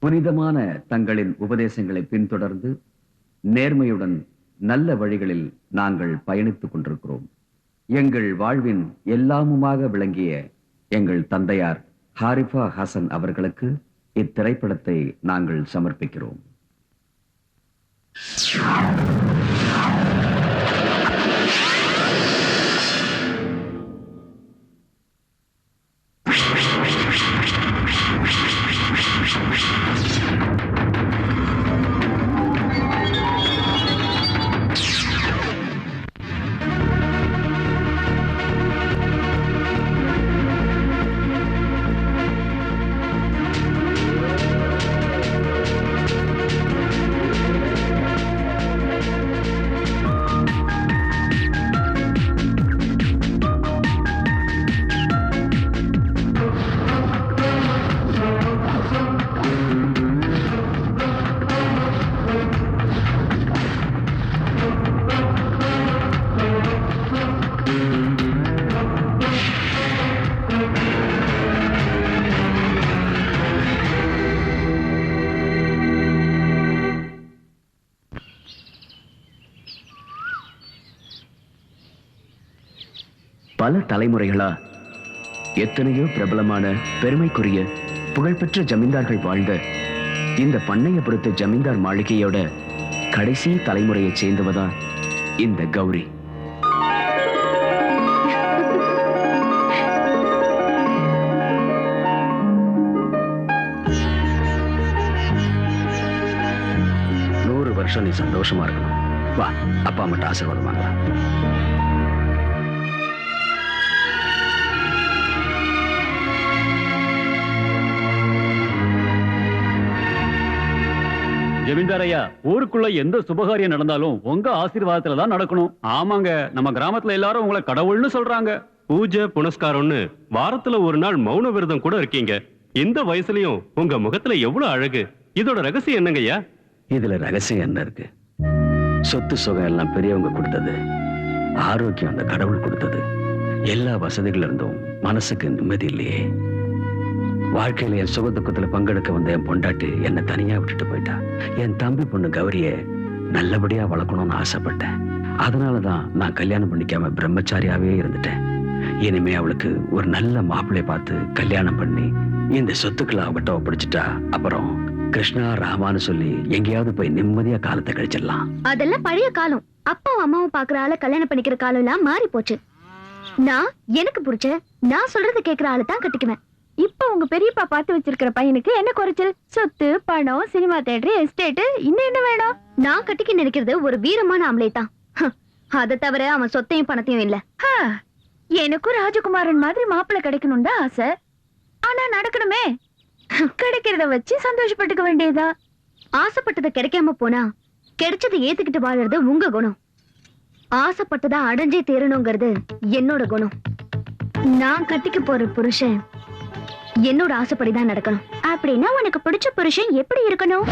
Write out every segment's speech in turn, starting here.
புனிதமான தங்களின் உபதேசங்களை பின்தொடர்ந்து நேர்மையுடன் நல்ல வழிகளில் நாங்கள் பயணித்துக் கொண்டிருக்கிறோம். எங்கள் வாழ்வின் எல்லாமுமாக விளங்கிய எங்கள் தந்தையார் ஹாரிஃபா ஹசன் அவர்களுக்கு இத்திரைப்படத்தை நாங்கள் சமர்ப்பிக்கிறோம். பல தலைமுறைகளா எத்தனையோ பிரபலமான பெருமைக்குரிய புகழ்பெற்ற ஜமீன்தார்கள் வாழ்ந்த இந்த பண்ணையபுரத்து ஜமீன்தார் மாளிகையோட கடைசி தலைமுறையை சேர்ந்தவதான் இந்த கௌரி. நூறு வருஷம் நீ சந்தோஷமா இருக்கணும். வா, அப்பா மட்டும் ஆசீர்வாதம் வாங்கலாம். ஜமீன்தார் ஐயா, ஊருக்குள்ள எந்த சுபகாரியம் நடந்தாலும் உங்க ஆசீர்வாதத்துல தான் நடக்கணும். ஆமாங்க, நம்ம கிராமத்துல எல்லாரும் உங்களை கடவுள்னு சொல்றாங்க. பூஜை புனஸ்காரம்னு வாரத்துல ஒரு நாள் மௌன விரதம் கூட இருக்கீங்க. இந்த வயசுலயும் உங்க முகத்துல எவ்வளவு அழகு. இதோட ரகசியம் என்னங்கய்யா? இதுல ரகசியம் என்ன இருக்கு? சொத்து சுகம் எல்லாம் பெரியவங்க கொடுத்தது, ஆரோக்கியம் அந்த கடவுள் கொடுத்தது. எல்லா வசதிகள் இருந்தும் மனசுக்கு நிம்மதி இல்லையே. வாழ்க்கையில என் சுக துக்கத்துல பங்கெடுக்க வந்த என் பொண்டாட்டி என்னை தனியா விட்டுட்டு போயிட்டா. என் தம்பி பொண்ணு கௌரிய நல்லபடியா வளர்க்கணும்னு ஆசைப்பட்டேன். அதனாலதான் நான் கல்யாணம் பண்ணிக்காம பிரம்மச்சாரியாவே இருந்துட்டேன். இனிமே அவளுக்கு ஒரு நல்ல மாப்பிள்ளைய பார்த்து கல்யாணம் பண்ணி இந்த சொத்துக்களை அவகிட்ட ஒப்படைச்சிட்டா அப்புறம் கிருஷ்ணா ராமான்னு சொல்லி எங்கேயாவது போய் நிம்மதியா காலத்தை கழிச்சிடலாம். அதெல்லாம் பழைய காலம். அப்பாவும் அம்மாவும் பாக்குற ஆளை கல்யாணம் பண்ணிக்கிற காலம் எல்லாம் மாறி போச்சு. நான் எனக்கு பிடிச்ச நான் சொல்றதை கேட்கிற ஆளை தான் கட்டிக்குவேன். இப்ப உங்க பெரியப்பா பார்த்து வச்சிருக்கிற பையனுக்கு என்ன குறைச்சல்? சொத்து, பணம், சினிமா தியேட்டர், எஸ்டேட், இன்னும் என்ன வேணும்? நான் கட்டிக்க நினைக்கிறது ஒரு வீரமான ஆம்பளை தான். அதை தவிர அவன் சொத்தையும் பணத்தையும் இல்ல. எனக்கும் ராஜகுமாரன் மாதிரி மாப்பிள்ளை கிடைக்கணும் தான் ஆசை. ஆனா நடக்கணுமே. கிடைக்கிறத வச்சு சந்தோஷப்பட்டுக்க வேண்டியதா. ஆசைப்பட்டதை கிடைக்காம போனா கிடைச்சதை ஏத்துக்கிட்டு வாழறது உங்க குணம். ஆசைப்பட்டதா அடைஞ்சே தீரணுங்கிறது என்னோட குணம். நான் கட்டிக்க போற புருஷன் என்னோட ஆசைப்படிதான் நடக்கணும். அப்படின்னா உனக்கு பிடிச்ச புருஷன் எப்படி இருக்கணும்?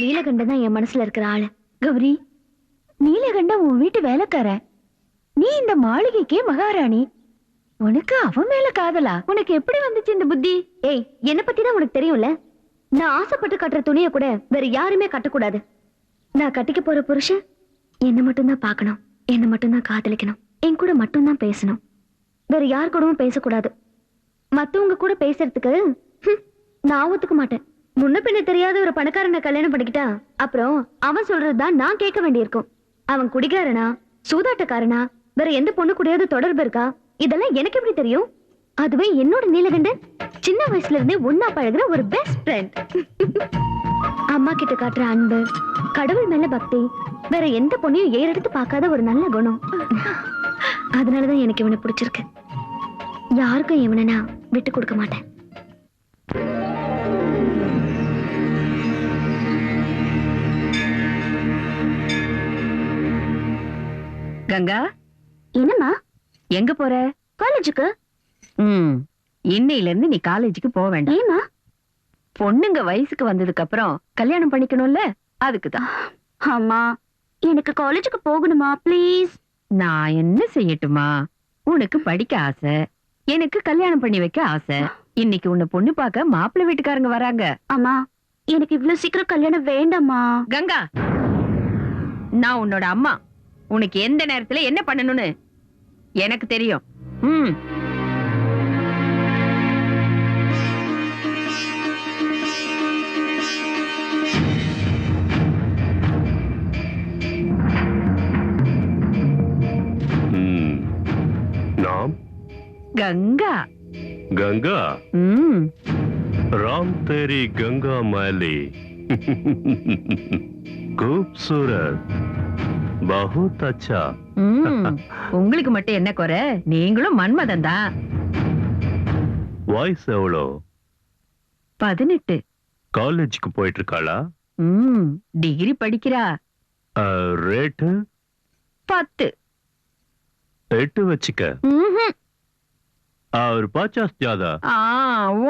நீலகண்டன் தான் என் மனசுல இருக்கிற ஆளு. கௌரி, நீலகண்டன் உன் வீட்டு வேலைக்கார, நீ இந்த மாளிகைக்கே மகாராணி. உனக்கு அவன் மேல காதலா? உனக்கு எப்படி வந்துச்சு இந்த புத்தி? ஏய், என்ன பத்தி தான் உனக்கு தெரியும்ல. நான் ஆசைப்பட்டு கட்டுற துணியை கூட வேற யாருமே கட்டக்கூடாது. நான் கட்டிக்க போற புருஷன் என்ன மட்டும்தான் பார்க்கணும், என்ன மட்டும்தான் காதலிக்கணும், என் கூட மட்டும்தான் பேசணும், வேற யார் கூடவும் பேசக்கூடாது. மத்தவங்க கூட பேசுறதுக்கு நான் ஒத்துக்க மாட்டேன். முன்ன பின்ன தெரியாத ஒரு பணக்காரனை கல்யாணம் பண்ணிக்கிட்டா அப்புறம் அவன் சொல்றதுதான் நான் கேட்க வேண்டியிருக்கும். அவன் குடிகாரனா, சூதாட்டக்காரனா, வேற எந்த பொண்ணு கூடயாவது தொடர்பு இருக்கா, இதெல்லாம் எனக்கு எப்படி தெரியும்? அதுவே என்னோட நீலகண்டன் சின்ன வயசுல இருந்தே ஒன்னா பழகுற ஒரு பெஸ்ட் ஃப்ரெண்ட். அம்மா கிட்ட காட்டுற அன்பு, கடவுள் மேல பக்தி, வேற எந்த பொண்ணையும் ஏறெடுத்து பார்க்காத ஒரு நல்ல குணம். அதனாலதான் எனக்கு இவனை பிடிச்சிருக்கு. யாருக்கும் இவனை நான் விட்டு கொடுக்க மாட்டேன். கங்கா, என்னம்மா? எங்க போற? காலேஜுக்கு. இன்னையில இருந்து நீ காலேஜுக்கு போக வேண்டாம். ஏமா? பொண்ணுங்க வயசுக்கு வந்ததுக்கு அப்புறம் கல்யாணம் பண்ணிக்கணும்ல, அதுக்குதான். அம்மா, எனக்கு காலேஜுக்கு போகணுமா ப்ளீஸ்? நான் என்ன செய்யட்டுமா? உனக்கு படிக்க ஆசை, எனக்கு கல்யாணம் பண்ணி வைக்க ஆசை. இன்னைக்கு உன்னை பொண்ணு பார்க்க மாப்பிள்ளை வீட்டுக்காரங்க வராங்க. அம்மா, எனக்கு இவ்வளவு சீக்கிரம் கல்யாணம் வேண்டாமா? கங்கா, நான் உன்னோட அம்மா. உனக்கு எந்த நேரத்துல என்ன பண்ணணும்னு எனக்கு தெரியும். நாம் கங்கா. गंगा राम तेरी गंगा मैली खूबसूरत बहुत अच्छा. உங்களுக்கு மட்டும் என்ன குறை? நீங்களும் மன்மதன் தான். வயசு எவ்வளோ? 18. காலேஜுக்கு போயிட்டு இருக்காளா? டிகிரி படிக்கிறா. ரேட்டு 10. 8 வச்சுக்க. और 50 ज्यादा.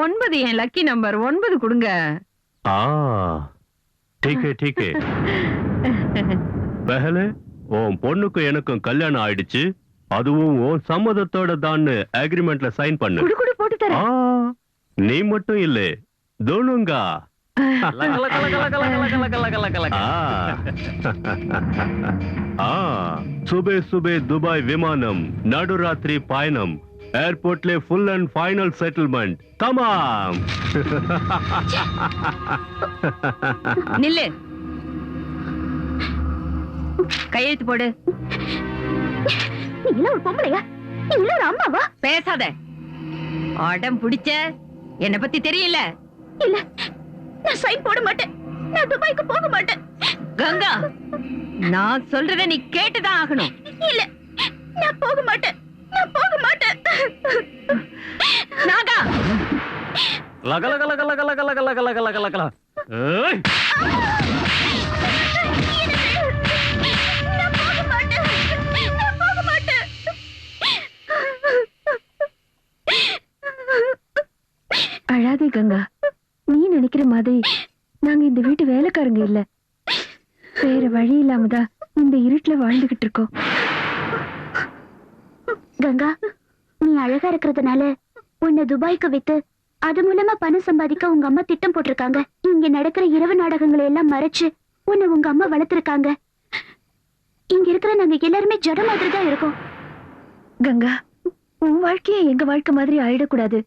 9 என் லக்கி நம்பர். 9 கொடுங்க. ठीक है ठीक है. पहले உன் பொண்ணுக்கு எனக்கும் கல்யாணம் ஆயிடுச்சு, அதுவும் உன் சம்மதத்தோட தான் அக்ரிமெண்ட்ல சைன் பண்ணு. குடு போட்டு தரேன். நீ மட்டும் இல்ல, தோனுங்கா. சுபே சுபே துபாய் விமானம், நடுராத்திரி பயணம், ஏர்போர்ட்ல ஃபுல் அண்ட் ஃபைனல் செட்டில்மெண்ட். தமாம். நில்லு, கையெழுத்து போடு. நீ ஒரு பொம்பளையா? நீ ஒரு அம்மாவா? பேசாத. ஆடம் பிடிச்ச என்ன பத்தி தெரியல. இல்ல, நான் சைன் போட மாட்டேன். நான் துபாய்க்கு போக மாட்டேன். கங்கா, நான் சொல்றத நீ கேட்டுதான் ஆகணும். இல்ல, நான் போக மாட்டேன். நான் போக மாட்டேன். நாகா, லக லக லக லக லக லக லக லக லக லக. ஏய், நான் போக மாட்டேன். நான் போக மாட்டேன். அழாதே கங்கா. நீ நினைக்கிற மாதிரி நாங்க இந்த வீட்டு வேலைக்காரங்க இல்ல. வேற வழி இல்லாமதான் இந்த இருட்டுல வாழ்ந்துகிட்டு இருக்கோம். கங்கா, நீ அழகா இருக்கிறதுனால உன்னை துபாய்க்கு வித்து அது மூலமா பணம் சம்பாதிக்க உங்க அம்மா திட்டம் போட்டிருக்காங்க. இங்க நடக்கிற இரவு நாடகங்களை எல்லாம் மறைச்சு உன்னை உங்க அம்மா வளர்த்திருக்காங்க. இங்க இருக்கிற நாங்க எல்லாருமே ஜட மாதிரி தான் இருக்கோம். கங்கா, உன் வாழ்க்கைய எங்க வாழ்க்கை மாதிரி ஆயிடக்கூடாது.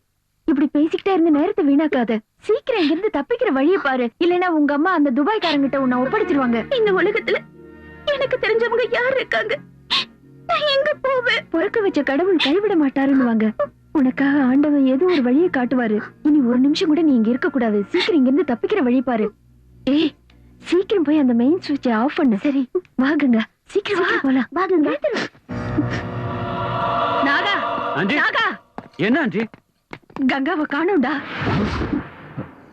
இப்படி பேசிக்கிட்டே இருந்து நேரத்தை வீணாக்காத. சீக்கிரம் இங்க இருந்து தப்பிக்கிற வழியை பாரு. இல்லைன்னா உங்க அம்மா அந்த துபாய்க்காரங்கிட்ட உன்னை ஒப்படைச்சிருவாங்க. இந்த உலகத்துல எனக்கு தெரிஞ்சவங்க யார் இருக்காங்க? நான் எங்க போவேன்? பொறுக்க வச்ச கடவுள் கைவிட மாட்டாருன்னு. உனக்காக ஆண்டவன் ஏதோ ஒரு வழியை காட்டுவாரு. இனி ஒரு நிமிஷம் கூட நீ இங்க இருக்க கூடாது. சீக்கிரம் இங்க இருந்து தப்பிக்கிற வழி பாரு. ஏய், சீக்கிரம் போய் அந்த மெயின் சுவிட்சை ஆஃப் பண்ணு. சரி, வாங்குங்க. சீக்கிரம் போலாம். வாங்குங்க. நாகா, ஆண்டி. நாகா, என்ன ஆண்டி? கங்காவை காணோம்டா.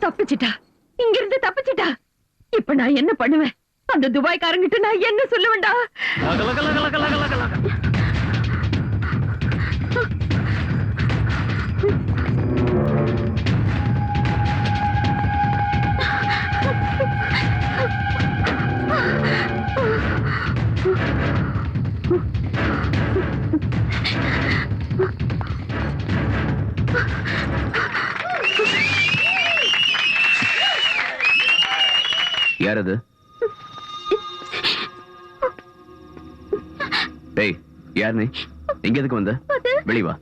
தப்பிச்சிட்டா, இங்க இருந்து தப்பிச்சிட்டா. இப்ப நான் என்ன பண்ணுவேன்? அந்த துபாய்க்காரங்கிட்ட நான் என்ன சொல்லுவேன்டா? லக லக லக லக லக லக லக. யார் அது? டேய், யார் நீ? எங்க எதுக்கு வந்த? வெளிய வா.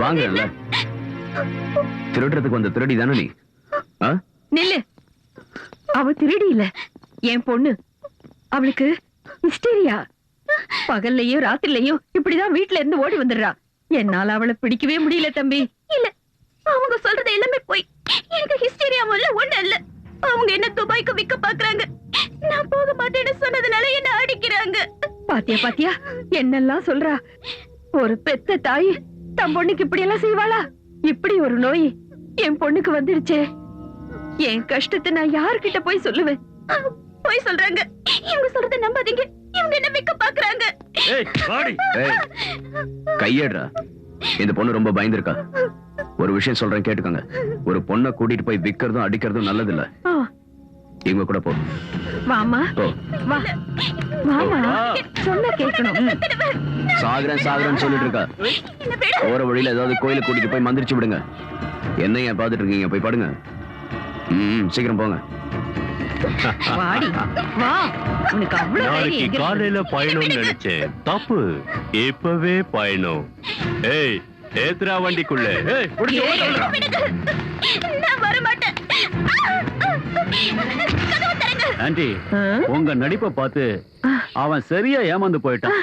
வாங்கல. திருடுறதுக்கு வந்த திருடி தானே நீ? நில்லு. அவ திருடி இல்ல, என் பொண்ணு. அவளுக்கு ஹிஸ்டீரியா. பகல்லையும் ராத்திரிலையும் இப்படிதான் வீட்டுல இருந்து ஓடி வந்துடுறா. என்னால அவளை பிடிக்கவே முடியல தம்பி. இல்ல, அவங்க சொல்றது எல்லாமே போய். எனக்கு ஹிஸ்டீரியா இல்ல, ஒண்ணு இல்ல. அவங்க என்ன துபாய்க்கு விக்க பாக்குறாங்க. நான் போக மாட்டேன்னு சொன்னதுனால என்ன அடிக்கிறாங்க. பாத்தியா பாத்தியா என்னெல்லாம் சொல்றா. ஒரு பெத்த தாய் தன் பொண்ணுக்கு இப்படி எல்லாம் செய்வாளா? இப்படி ஒரு நோய் என் பொண்ணுக்கு வந்துடுச்சே. என் கஷ்டத்தை நான் யார்கிட்ட போய் சொல்லுவேன்? போய் சொல்றாங்க. இவங்க சொல்றத நம்பாதீங்க. இவங்க என்ன விக்க பாக்குறாங்க. கையேடுறா. இந்த பொண்ணு ரொம்ப பயந்துருக்கா. ஒரு விஷயம் சொல்றேன், கேட்டுக்கோங்க. ஒரு பொண்ணை கூட்டிட்டு போய் விக்கிறதும் அடிக்கிறதும் நல்லது இல்ல. இவங்க கூட போ. வாமா, வா. வாமா, சொன்ன கேட்கணும். சாகுறேன் சாகுறேன்னு சொல்லிட்டு இருக்கா. போற வழியில ஏதாவது கோயிலுக்கு கூட்டிட்டு போய் மந்திரிச்சு விடுங்க. என்ன ஏன் பாத்துட்டு இருக்கீங்க? போய் பாடுங்க. சீக்கிரம் போங்க. வாடி, வா. உனக்கு அவ்வளவு நாளைக்கு தைரியம் காலையில பயணம்னு நினைச்சேன். தப்பு. இப்பவே பயணம். ஏய், ஏத்ரா வண்டிக்குள்ள. நான் வர மாட்டேன். ஆண்டி, உங்க நடிப்பை பார்த்து அவன் சரியா ஏமாந்து போயிட்டான்.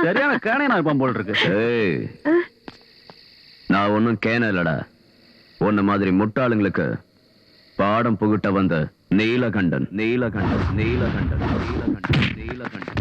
சரியான கேனையா இருப்பான் போல் இருக்கு. ஏய், நான் ஒன்னும் கேன இல்லடா. உன்ன மாதிரி முட்டாளுங்களுக்கு பாடம் புகுட்ட வந்த நீலகண்டன். நீலகண்டன் நீலகண்டன் நீலகண்டன் நீலகண்டன்.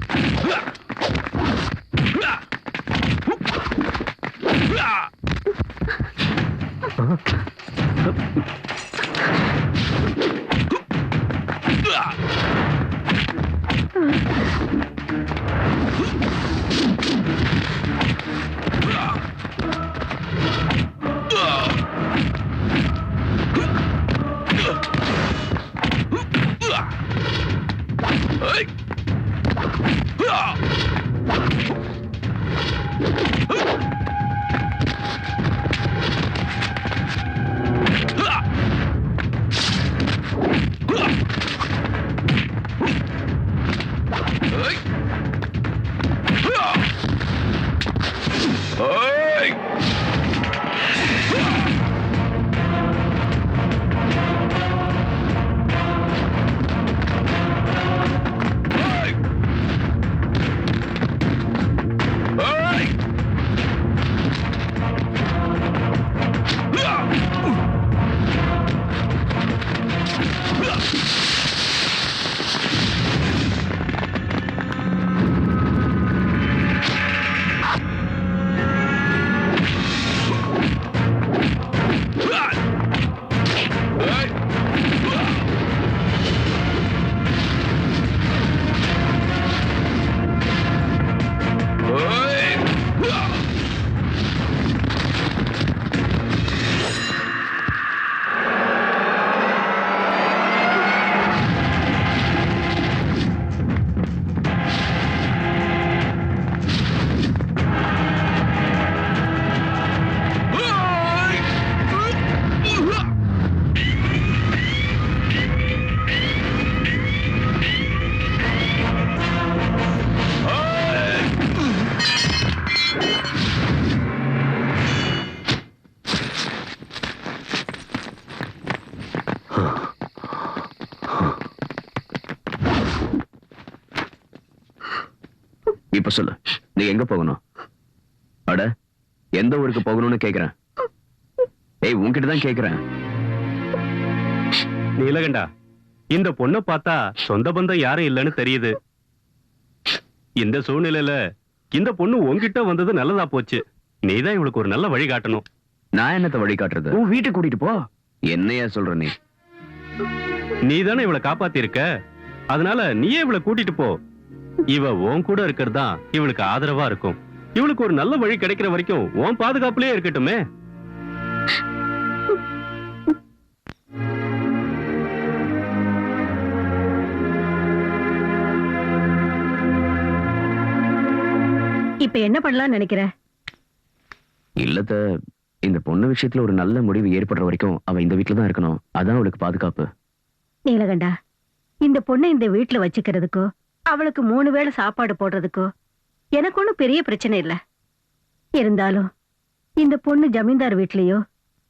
இப்ப சொல்லு, நீ எங்க போகணும்? அட, எந்த ஊருக்கு போகணும்னு கேக்குறேன். ஏய், உன்கிட்ட தான் கேக்குறேன். நீலகண்டா, இந்த பொண்ணை பார்த்தா சொந்த பந்தம் யாரும் இல்லைன்னு தெரியுது. இந்த சூழ்நிலையில இந்த பொண்ணு உன்கிட்ட வந்தது நல்லதா போச்சு. நீதான் இவளுக்கு ஒரு நல்ல வழி காட்டணும். நான் என்னத்த வழி காட்டுறது? உன் வீட்டுக்கு கூட்டிட்டு போ. என்னையா சொல்ற நீ? நீதானே இவளை காப்பாத்தி இருக்க. அதனால நீயே இவளை கூட்டிட்டு போ. இவ உன் கூட இருக்கிறதா இவளுக்கு ஆதரவா இருக்கும். இவளுக்கு ஒரு நல்ல வழி கிடைக்கிற வரைக்கும் உன் பாதுகாப்புலயே இருக்கட்டுமே. இப்ப என்ன பண்ணலாம் நினைக்கிற? இல்லத்த, இந்த பொண்ணு விஷயத்துல ஒரு நல்ல முடிவு ஏற்படுற வரைக்கும் அவ இந்த வீட்டுல தான் இருக்கணும். அதான் அவளுக்கு பாதுகாப்பு. நீலகண்டா, இந்த பொண்ணை இந்த வீட்டுல வச்சுக்கிறதுக்கோ அவளுக்கு 3 வேளை சாப்பாடு போடுறதுக்கோ எனக்கு ஒண்ணும் பெரிய பிரச்சனை இல்ல. இருந்தாலும் இந்த பொண்ணு ஜமீன்தார் வீட்லயோ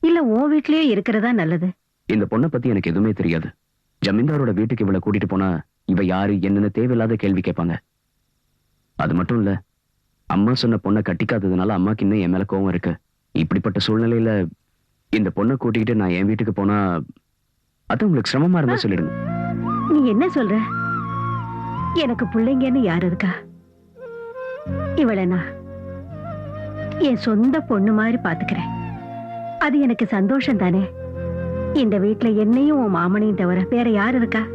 இல்ல உன் வீட்லயோ இருக்கிறதா நல்லது. இந்த பொண்ணை பத்தி எனக்கு எதுவுமே தெரியாது. ஜமீன்தாரோட வீட்டுக்கு இவளை கூட்டிட்டு போனா இவ யாரு என்னன்னு தேவையில்லாத கேள்வி கேட்பாங்க. அது மட்டும் இல்ல, அம்மா சொன்ன பொண்ணை கட்டிக்காததுனால அம்மாக்கு இன்னும் என் மேல கோவம் இருக்கு. இப்படிப்பட்ட சூழ்நிலையில இந்த பொண்ணை கூட்டிக்கிட்டு நான் என் வீட்டுக்கு போனா அது உங்களுக்கு சிரமமா இருந்தா சொல்லிடுங்க. நீ என்ன சொல்ற? எனக்கு பிள்ளைங்கன்னு யாரு இருக்கா? இவளை நான் என் சொந்த பொண்ணு மாதிரி பாத்துக்கிறேன். அது எனக்கு சந்தோஷம் தானே. இந்த வீட்டுல என்னையும் உன் மாமனையும் தவிர வேற யாரு இருக்கா?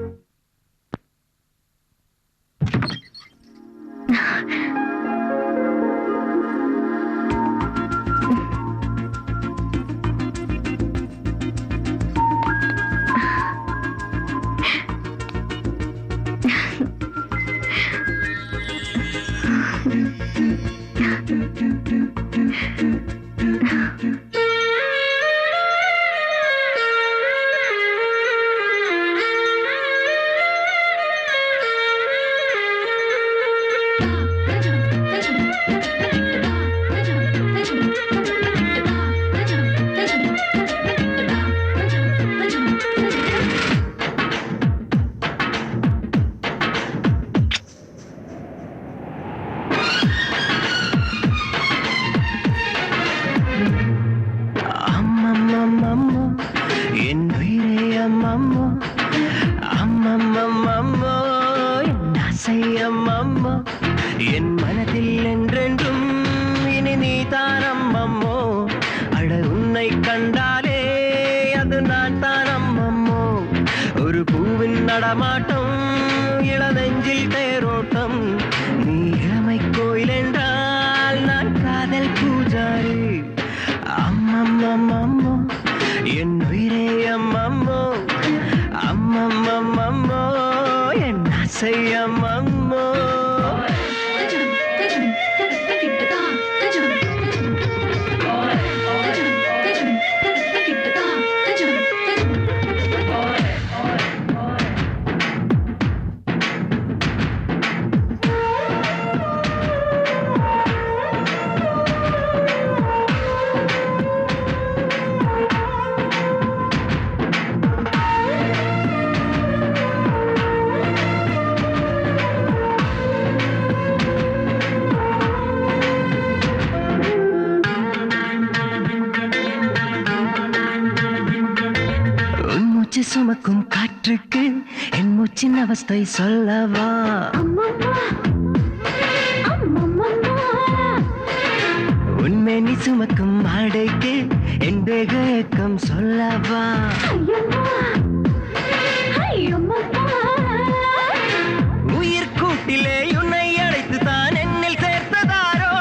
என் மனதில் என்றென்றும் இனி நீ தானம்மம்மோ. அட உன்னை கண்டாலே அது நான் தானம்மம்மோ. ஒரு பூவின் நடமாட்டம், இளநெஞ்சில் தேரோட்டம். நீ இளமை கோயில் என்றால் நான் காதல் பூஜாரி. அம்மம்மம்மம்மோ என் உயிரே அம்மம்மோ. அம்மம்மம்மம்மோ என் ஆசை அம்மம்மோ. சுமக்கும் காற்றுக்கு என் மூச்சின் அவஸ்தை சொல்லவா? உண்மை நீ சுமக்கும் ஆடைக்கு என் தேகம் சொல்லவா? உயிர் கூட்டிலே உன்னை அழைத்து தான் என்னில் சேர்த்ததாரோ.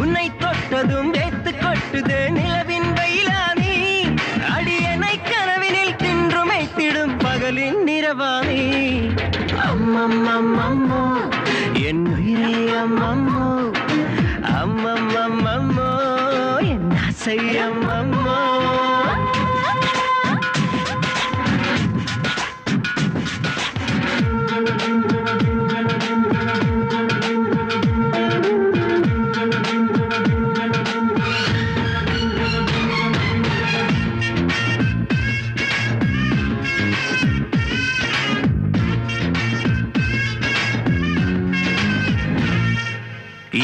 உன்னை தொட்டதும் வேத்து கொட்டுது நிலவின் வெயிலானி. அடியனை கனவினில் தின்றுமைத்திடும் பகலின் நிறவானி. அம்மம்மம்மம்மோ என் உயிரே அம்மம்மோ. அம்மம்மம்மம்மோ என் ஆசை அம்மம்மோ.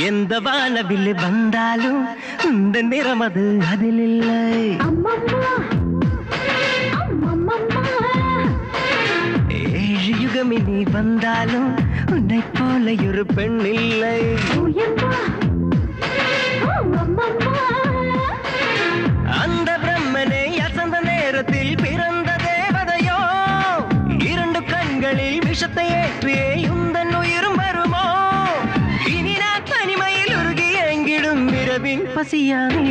எந்த வானவில் வந்தாலும் இந்த நிறம் அது அதில் இல்லை. ஏழு யுகமினி வந்தாலும் உன்னை போல ஒரு பெண் இல்லை. அந்த பிரம்மனை அசந்த நேரத்தில் பிறந்த தேவதையோ. 2 கண்களில் விஷத்தை ஏற்றியே உந்தன் உயிரும் வருமோ. இனி நான் தனிமையில் உருகி எங்கிடும் இரவின் பசியானே.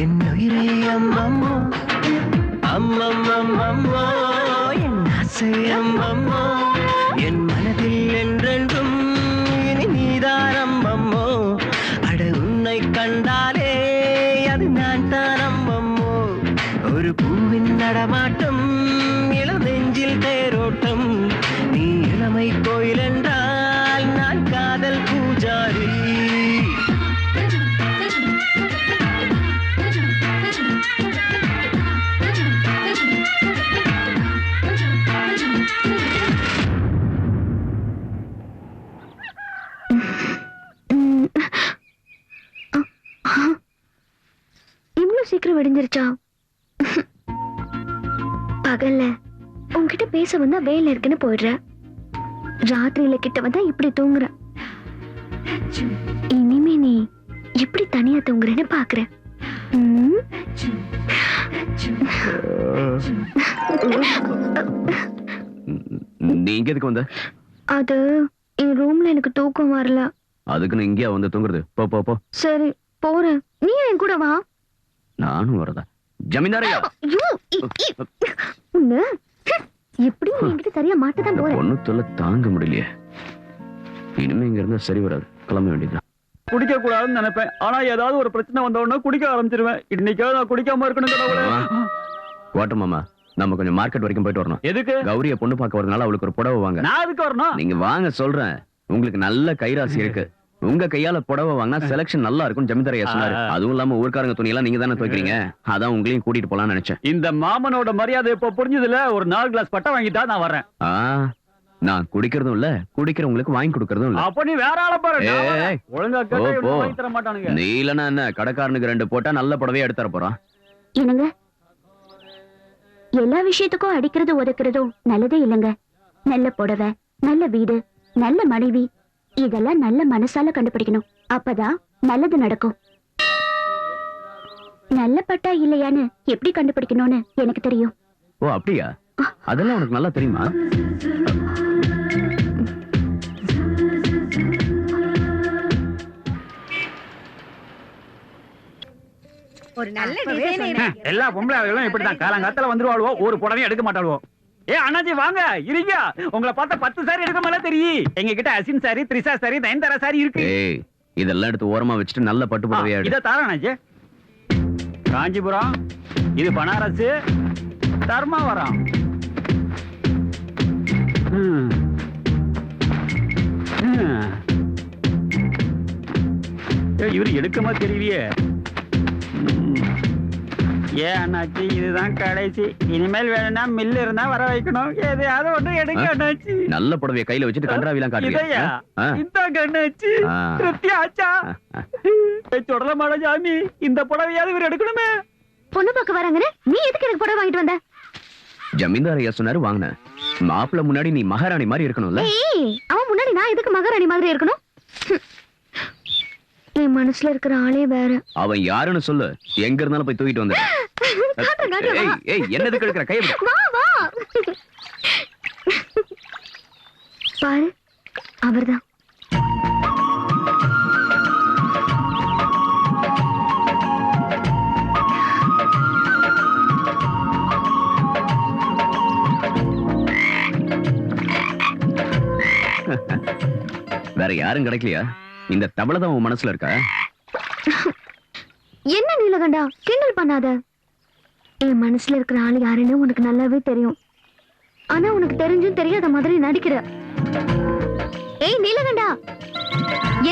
என் உயிரே அம்மம்மோ. அம்மம்மம்மம்மோ என் ஆசை அம்மம்மோ. என் மனதில் என்றென்றும் இனி நீதான் அம்மம்மோ. அட உன்னை கண்டாலே அது நான் தான் அம்மம்மோ. ஒரு பூவின் நடமாட்டம் இளம் நெஞ்சில் தேரோட்டம் நீ இளமை கோயில் என்றால் நான் காதல் பூஜாரி இவ்வளவு சீக்கிரம் விடிஞ்சிருச்சா? பகல்ல உன்கிட்ட பேச வந்தா வேலை இருக்குன்னு போயிடுற, ராத்திரியில கிட்ட வந்தா இப்படி தூங்குற. இனிமே நீ எப்படி தனியா தூங்குறேன்னு பாக்குற. நீ இங்க எதுக்கு வந்த? அது என் ரூம்ல எனக்கு தூக்கம் வரல. அதுக்குன்னு இங்கேயா வந்து தூங்குறது? போ போ போ. சரி போறேன், நீ என் கூட வா. நானும் வரதா? ஜமீன்தாரையா, உன்ன எப்படி என்கிட்ட சரியா மாட்டதான் போறேன். பொண்ணு தொல்லை தாங்க முடியலையே. இனிமே இங்க இருந்தா சரி வராது, கிளம்ப வேண்டியதுதான். குடிக்க கூடாதுன்னு நினைப்பேன், ஆனா ஏதாவது ஒரு பிரச்சனை வந்த உடனே குடிக்க ஆரம்பிச்சிருவேன். இன்னைக்காவது நான் குடிக்காம இருக்கணும் கடவுளே. ஓட்ட மாமா, நம்ம கொஞ்சம் மார்க்கெட் வரைக்கும் போயிட்டு வரணும். எதுக்கு? கௌரிய பொண்ணு பார்க்க வரதுனால அவளுக்கு ஒரு புடவை வாங்க. நான் எதுக்கு வரணும்? நீங்க வாங்க சொல்றேன், உங்களுக்கு நல்ல கைராசி இருக்கு. உங்க கையால புடவை வாங்கினா செலக்ஷன் நல்லா இருக்கும் ஜமீன்தாரையா சொன்னாரு. அதுவும் இல்லாம ஊர்க்காரங்க துணியெல்லாம் நீங்க தானே துவைக்கிறீங்க, அதான் உங்களையும் கூட்டிட்டு போலாம்னு நினைச்சேன். இந்த மாமனோட மரியாதை இப்ப புரிஞ்சதுல, ஒரு 4 கிளாஸ் பட்டை வாங்கிட்டா நான் வரேன். நான் குடிக்கிறதும் இல்ல, குடிக்கிறவங்களுக்கு வாங்கி கொடுக்கறதும் இல்ல. அப்ப நீ வேற ஆள பாரு. ஏய், ஒழுங்கா போ, கேட்டா போ. வாங்கி தர மாட்டானுங்க. நீ இல்லன்னா என்ன, கடைக்காரனுக்கு 2 போட்டா நல்ல புடவையா எடுத்து தர போறான். என்னங்க, எல்லா விஷயத்துக்கும் அடிக்கிறது உதைக்கிறதும் நல்லதே இல்லைங்க. நல்ல புடவை, நல்ல வீடு, நல்ல மனைவி, இதெல்லாம் நல்ல மனசால கண்டுபிடிக்கணும். அப்பதான் நல்லது நடக்கும். நல்ல பட்டா இல்லையான்னு எப்படி கண்டுபிடிக்கணும்னு எனக்கு தெரியும். ஓ அப்படியா? அதெல்லாம் உனக்கு நல்லா தெரியுமா? ஒரு நல்ல டிசைன். எல்லா பொம்பளைகளும் இப்படிதான் காலங்காத்தால வந்துருவாளுவோ, ஒரு புடவையும் எடுக்க மாட்டாளுவோ. ஏ அண்ணாச்சி வாங்க, இருங்க. உங்களை பார்த்தா 10 சாரி எடுக்க மேல தெரியும். எங்க கிட்ட Asin sorry, Trisha sorry, Nayanthara sorry இருக்கு. ஏய், இதெல்லாம் எடுத்து ஓரமா வச்சுட்டு நல்ல பட்டு புடவையா எடு. இத தார அண்ணாச்சி. காஞ்சிபுரம், இது பனாரஸ், தர்மாவரம். இவரு எடுக்கமா தெரியலையே. ஏன் அண்ணாச்சி, இதுதான் கடைசி. இனிமேல் வேணும்னா மில்லு இருந்தா வர வைக்கணும். எதையாவது ஒண்ணு எடுக்க அண்ணாச்சி. நல்ல புடவைய கையில வச்சுட்டு கன்றாவிலாம் காட்டுவீங்க. இதாங்க அண்ணாச்சி, திருப்தி ஆச்சா? தொடர மாட சாமி, இந்த புடவையாவது இவர் எடுக்கணுமே. பொண்ணு பார்க்க வராங்கன்னு நீ எதுக்கு எனக்கு புடவை வாங்கிட்டு வந்த? ஜமீன்தாரையா சொன்னாரு வாங்கின. மாப்பிள்ள முன்னாடி நீ மகாராணி மாதிரி இருக்கணும்ல. ஏய், அவன் முன்னாடி நான் எதுக்கு மகாராணி மாதிரி இருக்கணும்? என் மனசுல இருக்கிற ஆளே வேற. அவன் யாருன்னு சொல்லு, எங்க இருந்தாலும் போய் தூக்கிட்டு வந்து. ஏய் ஏய், என்னதுக்கு எடுக்கிற கையை விடு. வா வா, பாரு அவர்தான். வேற யாரும் கிடைக்கலையா? இந்த தவளை தான் உன் மனசுல இருக்கா? என்ன நீலகண்டா, கிண்டல் பண்ணாத. என் மனசுல இருக்கிற ஆள் யாருன்னு உனக்கு நல்லாவே தெரியும். ஆனா உனக்கு தெரிஞ்சும் தெரியாத மாதிரி நடிக்கிற. ஏய் நீலகண்டா,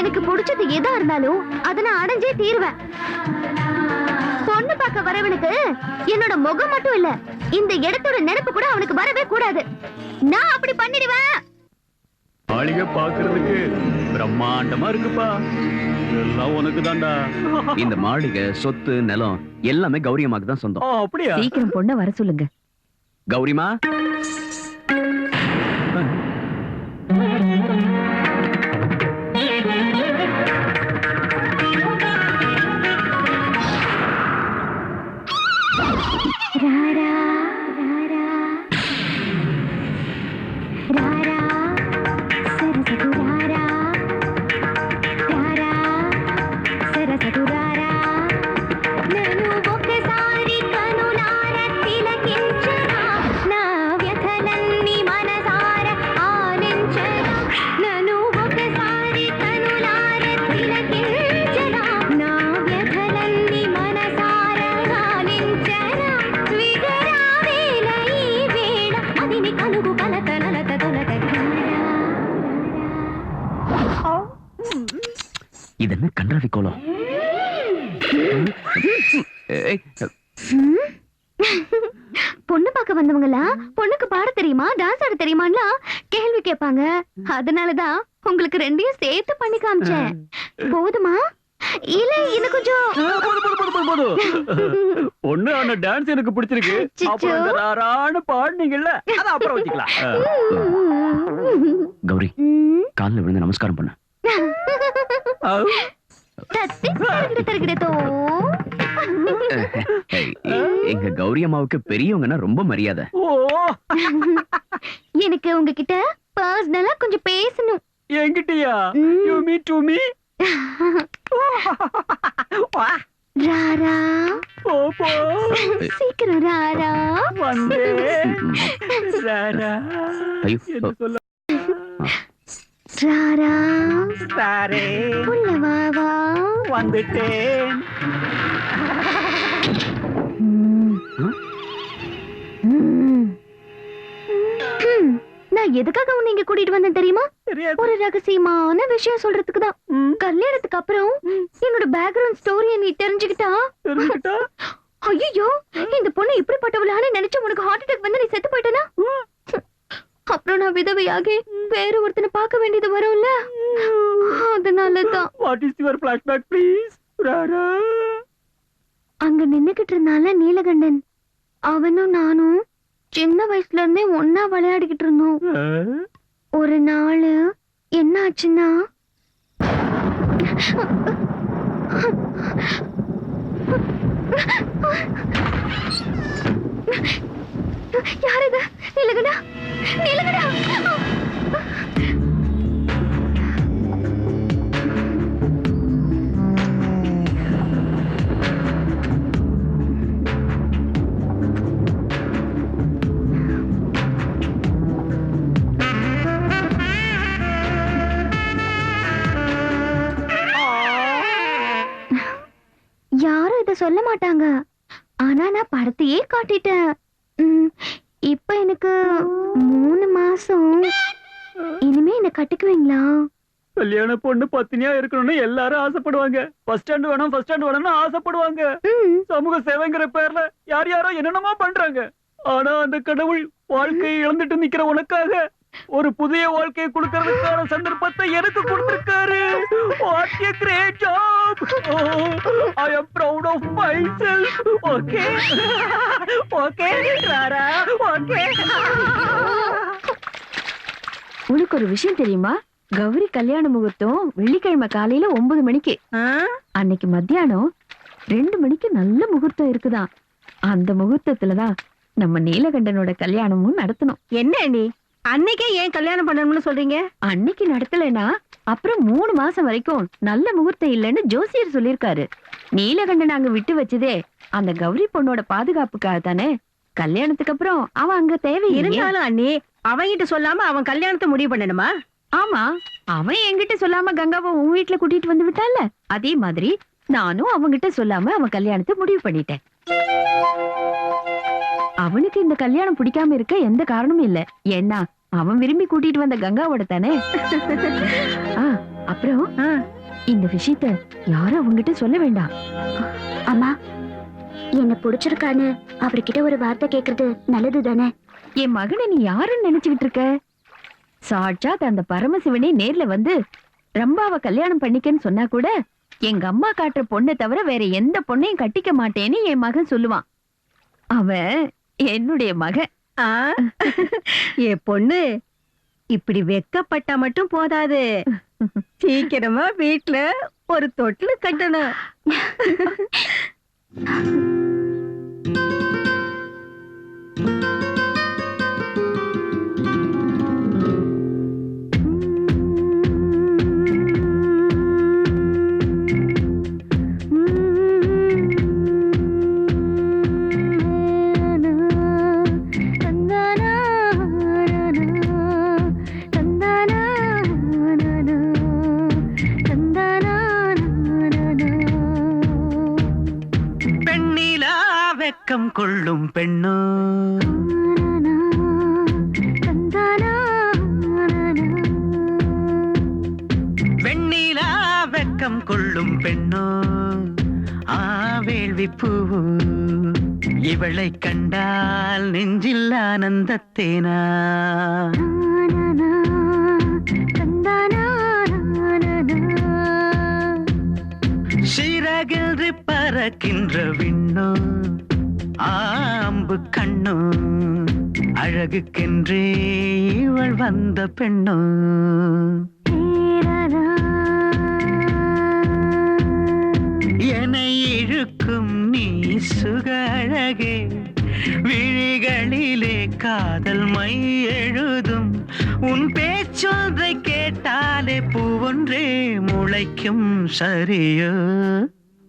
எனக்கு பிடிச்சது எதா இருந்தாலும் அதை நான் அடைஞ்சே தீருவேன். பொண்ணு பார்க்க வரவனுக்கு என்னோட முகம் மட்டும் இல்ல, இந்த இடத்தோட நினைப்பு கூட அவனுக்கு வரவே கூடாது. நான் அப்படி பண்ணிடுவேன். மாளிகை பாக்குறதுக்கு பிரம்மாண்டமா இருக்குப்பா. எல்லாம் உனக்கு தான்டா. இந்த மாளிகை, சொத்து, நிலம் எல்லாமே கௌரியமாக்கு தான் சொந்தம். அப்படியா? சீக்கிரம் பொண்ண வர சொல்லுங்க. கௌரிமா, నా వ్యధలన్నీ మనసారా గాలించనా విగరా ரவி கோலம். ஏய், பொண்ணு பார்க்க வந்தவங்களா பொண்ணுக்கு பாட தெரியுமா டான்ஸ் ஆட தெரியுமான்னா கேள்வி கேட்பாங்க. அதனாலதான் உங்களுக்கு ரெண்டையும் சேர்த்து பண்ணி காமிச்சேன். போதுமா இல்ல இன்னும் கொஞ்சம்? பொண்ணு ஆன டான்ஸ் எனக்கு பிடிச்சிருக்கு. அப்புறம் இந்த ராரான்னு பாடுனீங்கல்ல, அத அப்புறம் வச்சுக்கலாம். கௌரி கால்ல விழுந்து நமஸ்காரம் பண்ண. எங்க கௌரி அம்மாவுக்கு பெரியவங்கன்னா ரொம்ப மரியாதை. எனக்கு உங்ககிட்ட பர்சனலா கொஞ்சம் பேசணும். என்கிட்டயா? You me to me? ராரா போ சீக்கிரம் ராரா வந்து ராரா. ஐயோ, என்ன சொல்ல? ராரா சாரே உள்ள வா வா வந்துட்டேன். நான் எதுக்காக உன்னை இங்க கூட்டிட்டு வந்தேன் தெரியுமா? தெரியாது. ஒரு ரகசியமான விஷயம் சொல்றதுக்கு தான். கல்யாணத்துக்கு அப்புறம் என்னோட பேக்ரவுண்ட் ஸ்டோரியை நீ தெரிஞ்சுக்கிட்டா ஐயோ இந்த பொண்ணு இப்படிப்பட்டவளான்னு நினைச்சு உனக்கு ஹார்ட் அட்டாக் வந்து நீ செத்து போயிட்டனா, அப்புறம் நான் விதவையாகி வேற ஒருத்தனை பார்க்க வேண்டியது வரும்ல. அதனாலதான். What is your flashback please? ராரா அங்க நின்னுகிட்டு இருந்தால நீலகண்டன், அவனும் நானும் சின்ன வயசுல இருந்தே ஒன்னா விளையாடிக்கிட்டு இருந்தோம். ஒரு நாள் என்ன ஆச்சுன்னா, யார் இது? நீலகண்டா, நீலகண்டா. யாரும் இத சொல்ல மாட்டாங்க, ஆனா நான் படத்தையே காட்டிட்டேன். இப்ப எனக்கு 3 மாசம். இனிமே என்ன கட்டிக்குவீங்களா? கல்யாண பொண்ணு பத்தினியா இருக்கணும்னு எல்லாரும் ஆசைப்படுவாங்க. ஃபர்ஸ்ட் ஸ்டாண்ட் வேணும், ஃபர்ஸ்ட் ஸ்டாண்ட் வேணும்னு ஆசைப்படுவாங்க. சமூக சேவைங்கிற பேர்ல யார் யாரோ என்னென்னமோ பண்றாங்க. ஆனா அந்த கடவுள் வாழ்க்கையை இழந்துட்டு நிக்கிற உனக்காக ஒரு புதிய வாழ்க்கையை கொடுக்கறதுக்கான சந்தர்ப்பத்தை எனக்கு கொடுத்திருக்காரு. What a great job! I am proud of myself. Okay? Okay, Rara? Okay? உனக்கு ஒரு விஷயம் தெரியுமா? கௌரி கல்யாண முகூர்த்தம் வெள்ளிக்கிழமை காலையில 9 மணிக்கு. அன்னைக்கு மத்தியானம் 2 மணிக்கு நல்ல முகூர்த்தம் இருக்குதான். அந்த முகூர்த்தத்துலதான் நம்ம நீலகண்டனோட கல்யாணமும் நடத்தணும். என்ன நீ அன்னைக்கே ஏன் கல்யாணம் பண்ணணும்னு சொல்றீங்க? அன்னைக்கு நடத்தலைன்னா அப்புறம் 3 மாசம் வரைக்கும் நல்ல முகூர்த்தம் இல்லைன்னு ஜோசியர் சொல்லிருக்காரு. நீலகண்டன் அங்க விட்டு வச்சதே அந்த கௌரி பொண்ணோட பாதுகாப்புக்காக தானே. கல்யாணத்துக்கு அப்புறம் அவன் அங்க தேவை இருந்தாலும் அண்ணி அவங்கிட்ட சொல்லாம அவன் கல்யாணத்தை முடிவு பண்ணணுமா? ஆமா, அவன் என்கிட்ட சொல்லாம கங்காவை உன் வீட்டுல கூட்டிட்டு வந்து விட்டான்ல, அதே மாதிரி நானும் அவங்கிட்ட சொல்லாம அவன் கல்யாணத்தை முடிவு பண்ணிட்டேன். அவனுக்கு இந்த கல்யாணம் பிடிக்காம இருக்க எந்த காரணமும் இல்ல. ஏன்னா அவன் விரும்பி கூட்டிட்டு வந்த கங்காவோட தானே. அப்புறம் இந்த விஷயத்த யாரும் அவங்கிட்ட சொல்ல வேண்டாம். அம்மா, என்ன பிடிச்சிருக்கான்னு அவர்கிட்ட ஒரு வார்த்தை கேக்குறது நல்லது தானே? என் மகனை நீ யாருன்னு நினைச்சுக்கிட்டு இருக்க? சாட்சாத் அந்த பரமசிவனே நேர்ல வந்து ரம்பாவை கல்யாணம் பண்ணிக்கன்னு சொன்னா கூட எங்க அம்மா காட்டுற பொண்ணை தவிர வேற எந்த பொண்ணையும் கட்டிக்க மாட்டேன்னு என் மகன் சொல்லுவான். அவன் என்னுடைய மகன். என் பொண்ணு இப்படி வெக்கப்பட்டா மட்டும் போதாது, சீக்கிரமா வீட்டுல ஒரு தொட்டில் கட்டணும். வெக்கம் கொள்ளும் பெண்ணோ, வெண்ணிலா வெக்கம் கொள்ளும் பெண்ணோ வேள்வி பூவு இவளை கண்டால் நெஞ்சில் ஆனந்தத்தேனா சிறகில் பறக்கின்ற விண்ணோ ஆம்பு கண்ணோ அழகுக்கென்றே இவள் வந்த பெண்ணோ என்னை இழுக்கும் நீ சுக அழகே விழிகளிலே காதல் மை எழுதும் உன் பேச்சொன்றை கேட்டாலே பூவொன்றே முளைக்கும் சரியோ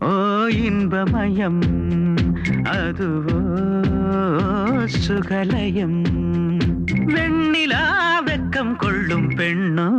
ஓ இன்பமயம் அதுவோ சுகலயம் வெண்ணிலா வெக்கம் கொள்ளும் பெண்ணோ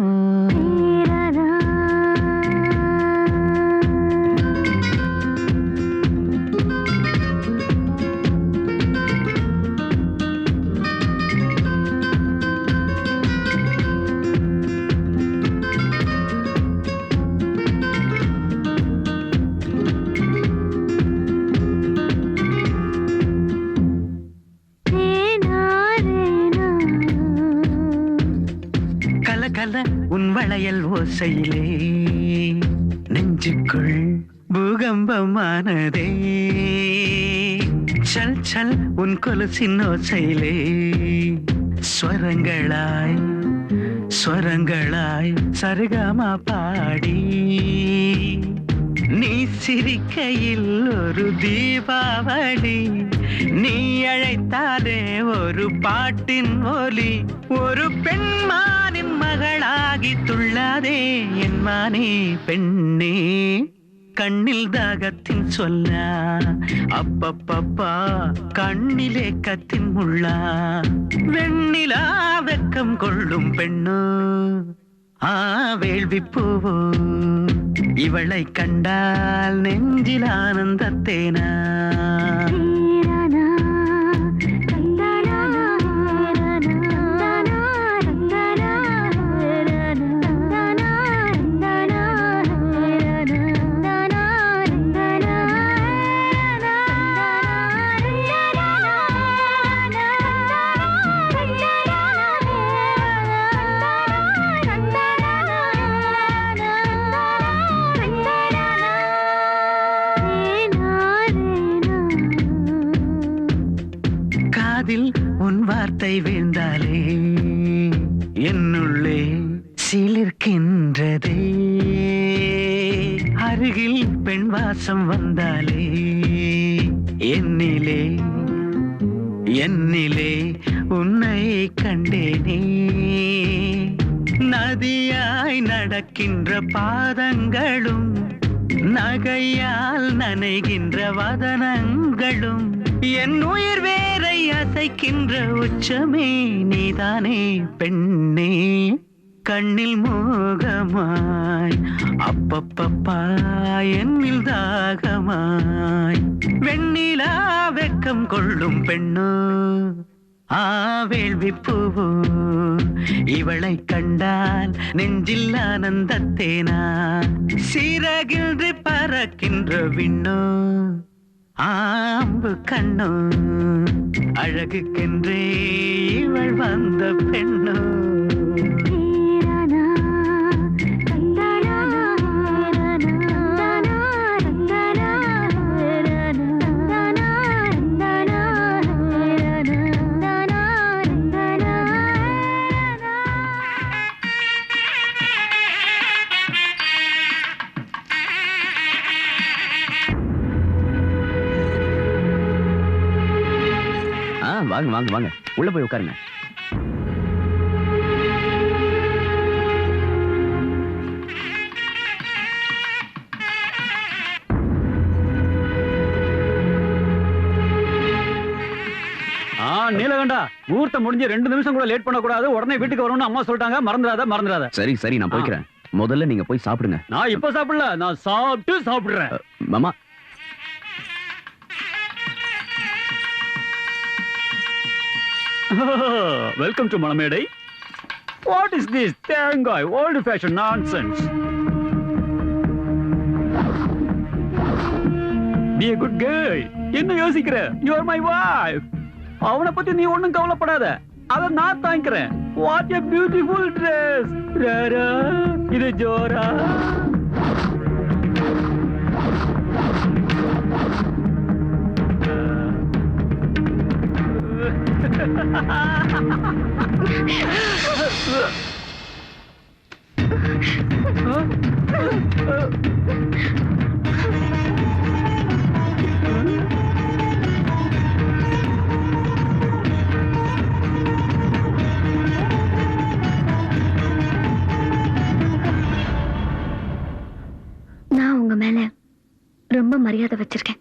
உன் வளையல் ஓசையிலே நெஞ்சுக்குள் பூகம்பமானதே சல் சல் உன் கொலுசின் ஓசையிலே ஸ்வரங்களாய் ஸ்வரங்களாய் சரிகமா பாடி நீ சிரிக்கையில் ஒரு தீபாவளி நீ அழைத்தாலே ஒரு பாட்டின் ஒலி ஒரு பெண்மானின் மகளாகி துள்ளாதே என் மானே பெண்ணே கண்ணில் தாகத்தின் சொல்லா அப்பப்பப்பா கண்ணிலே கத்தின் முள்ளா வெண்ணிலா வெக்கம் கொள்ளும் பெண்ணோ வேள்வி பூவோ இவளை கண்டால் நெஞ்சில் ஆனந்தத்தேனா உன் வார்த்தை வீழ்ந்தாலே என்னுள்ளே சிலிர்க்கின்றதே அருகில் பெண் வாசம் வந்தாலே என்னிலே என்னிலே உன்னை கண்டேனே நதியாய் நடக்கின்ற பாதங்களும் நகையால் நனைகின்ற வதனங்களும் என் உயிர் வேரை அசைக்கின்ற உச்சமே நீதானே பெண்ணே கண்ணில் மோகமாய் அப்பப்பப்பா என்னில் தாகமாய் வெண்ணிலா வெக்கம் கொள்ளும் பெண்ணோ வேள்வி பூவோ இவளை கண்டால் நெஞ்சில் ஆனந்தத்தேனா சிறகில் பறக்கின்ற விண்ணோ ஆம்பு கண்ணோ அழகுக்கென்றே இவள் வந்த பெண்ணோ வாங்க வாங்க வாங்க உள்ள போய் உட்காருங்க. நீலகண்டா முகூர்த்தம் முடிஞ்சு 2 நிமிஷம் கூட லேட் பண்ணக்கூடாது, உடனே வீட்டுக்கு வரணும்னு அம்மா சொல்லிட்டாங்க. மறந்துடாத. சரி சரி நான் போய்க்கிறேன். முதல்ல நீங்க போய் சாப்பிடுங்க. நான் இப்ப சாப்பிடல, நான் சாப்பிடுறேன். மாமா வெல்கம் டு மணமேடை. What is this தேங்காய் old fashion nonsense? be a good girl. என்ன யோசிக்கிற? You are my wife. அவனை பத்தி நீ ஒண்ணும் கவலைப்படாத, அத நான் தாங்கிக்கிறேன். What a beautiful dress. Rara, இது ஜோரா. நான் உங்க மேல ரொம்ப மரியாதை வச்சிருக்கேன்.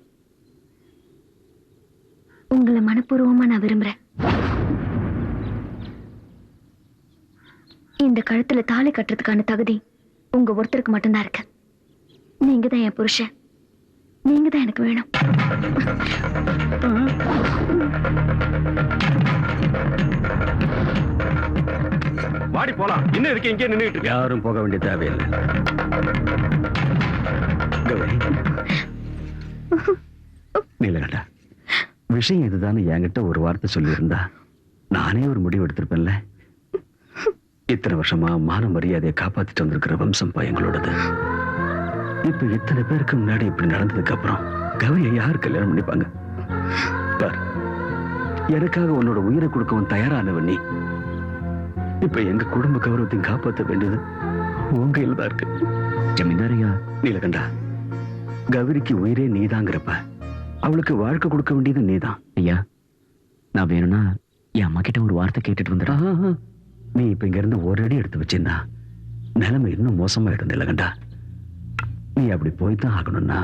உங்களை மனப்பூர்வமா நான் விரும்புறேன். இந்த கழுத்துல தாலி கட்டுறதுக்கான தகுதி உங்க ஒருத்தருக்கு மட்டும்தான் இருக்கு. நீங்க தான் என் புருஷன், நீங்க தான் எனக்கு வேணும். வாடி போலாம். இன்னும் இருக்கு இங்கே நின்னுட்டு இருக்க. யாரும் போக வேண்டிய தேவையில்லை. கௌரி, நீலகண்டா, விஷயம் இதுதானே என்கிட்ட ஒரு வார்த்தை சொல்லியிருந்தா நானே ஒரு முடிவு எடுத்திருப்பேன்ல. இத்தனை வருஷமா மான மரியாதையை காப்பாத்திட்டு வந்திருக்கிற வம்சம் எங்களோடது. இப்ப இத்தனை பேருக்கு முன்னாடி இப்படி நடந்ததுக்கு அப்புறம் கௌரியை யார் கல்யாணம் பண்ணிப்பாங்க? பார், எனக்காக உன்னோட உயிரை கொடுக்கவும் தயாரானவன் நீ. இப்ப எங்க குடும்ப கௌரவத்தையும் காப்பாற்ற வேண்டியது உன் கையில தான் இருக்கு. ஜமீன்தாரையா, நீலகண்டா, கௌரிக்கு உயிரே நீதாங்கிறப்ப அவளுக்கு வாழ்க்கை கொடுக்க வேண்டியது நீதான். ஐயா, நான் வேணும்னா என் அம்மா கிட்ட ஒரு வார்த்தை கேட்டுட்டு வந்துடா. நீ இப்ப இங்க இருந்து ஒரு அடி எடுத்து வச்சிருந்தா நிலைமை இன்னும் மோசமாயிடும் நீலகண்டா. நீ அப்படி போய்தான் ஆகணும்னா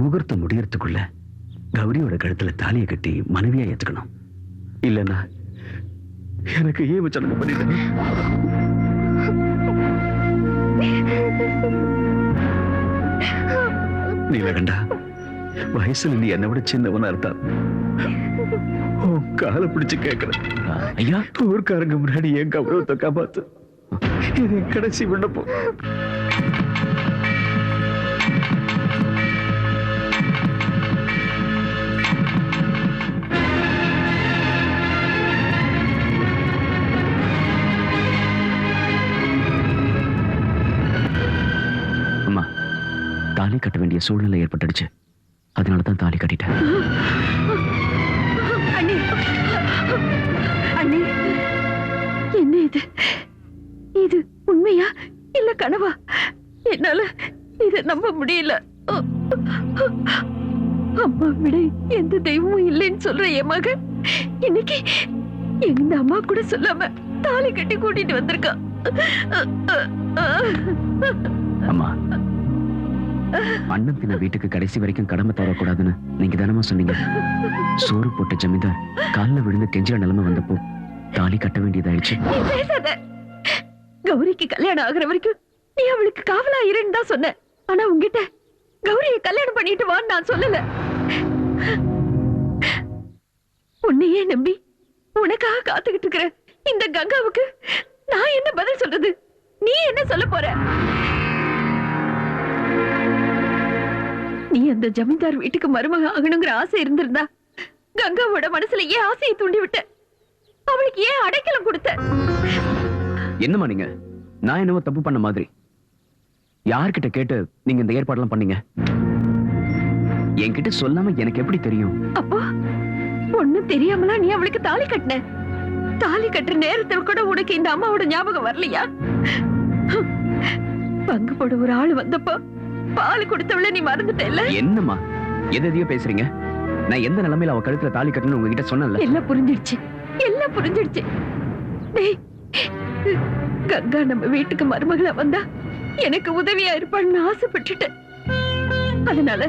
முகூர்த்தம் முடியறதுக்குள்ள கௌரியோட கழுத்துல தாலியை கட்டி மனைவியா ஏத்துக்கணும். இல்லைன்னா எனக்கு ஏன் வச்சனங்க பண்ணிட்டு நீலகண்டா, வயசுல நீ என்னை விட சின்னவனா இருந்தா காலை பிடிச்சு கேட்கிறேன். ஐயா, ஊர்க்காரங்க முன்னாடி என் கௌரவத்தை காப்பாத்து. இது என் கடைசி விண்ணப்பம். அம்மா, தாலி கட்ட வேண்டிய சூழ்நிலை ஏற்பட்டுடுச்சு. அதனாலதான் தாலி கட்டிட்டேன். அண்ணே, அண்ணே, என்ன இது? இது உண்மையா இல்ல கனவா? என்னால இத நம்ப முடியல. அம்மா விட எந்த தெய்வமும் இல்லைன்னு சொல்ற என் மகன் இன்னைக்கு எந்த அம்மா கூட சொல்லாம தாலி கட்டி கூட்டிட்டு வந்திருக்கா. அம்மா, அண்ணன் தின வீட்டுக்கு கடைசி வரைக்கும் கடமை தரக்கூடாதுன்னு நீங்க தானமா சொன்னீங்க. சோறு போட்ட ஜமீன்தார் காலில் விழுந்து கெஞ்சிற நிலைமை வந்தப்போ தாலி கட்ட வேண்டியதாயிடுச்சு. நீ பேசாத. கௌரிக்கு கல்யாணம் ஆகுற வரைக்கும் நீ அவளுக்கு காவலா இருன்னு தான் சொன்ன. ஆனா உன்கிட்ட கௌரியை கல்யாணம் பண்ணிட்டு வான்னு நான் சொல்லல. உன்னையே நம்பி உனக்காக காத்துக்கிட்டு இருக்கிற இந்த கங்காவுக்கு நான் என்ன பதில் சொல்றது? நீ என்ன சொல்ல போற? நீ அந்த ஜமீன்தார் வீட்டுக்கு மருமக ஆகணுங்கிற ஆசை இருந்திருந்தா கங்காவோட மனசுல ஏன் ஆசையை தூண்டி விட்ட? அவளுக்கு ஏன் அடைக்கலம் கொடுத்த? என்னமா நீங்க? நான் என்னவோ தப்பு பண்ண மாதிரி. யார்கிட்ட கேட்டு நீங்க இந்த ஏற்பாடெல்லாம் பண்ணீங்க? என்கிட்ட சொல்லாம எனக்கு எப்படி தெரியும்? அப்போ ஒண்ணும் தெரியாமலா நீ அவளுக்கு தாலி கட்டின? தாலி கட்டுற நேரத்தில் கூட உனக்கு இந்த அம்மாவோட ஞாபகம் வரலையா? பங்கு போட ஒரு ஆளு வந்தப்போ பால் கொடுத்தவள நீ மறந்துட்டல? என்னம்மா எதையோ பேசுறீங்க? நான் எந்த நிலைமையில அவ கழுத்துல தாலி கட்டணும்னு உங்ககிட்ட சொன்னேன்ல. எல்லாம் புரிஞ்சிடுச்சு, எல்லாம் புரிஞ்சிடுச்சு. டேய், கங்கா நம்ம வீட்டுக்கு மருமகளா வந்தா எனக்கு உதவியா இருப்பான்னு ஆசைப்பட்டுட்டேன். அதனால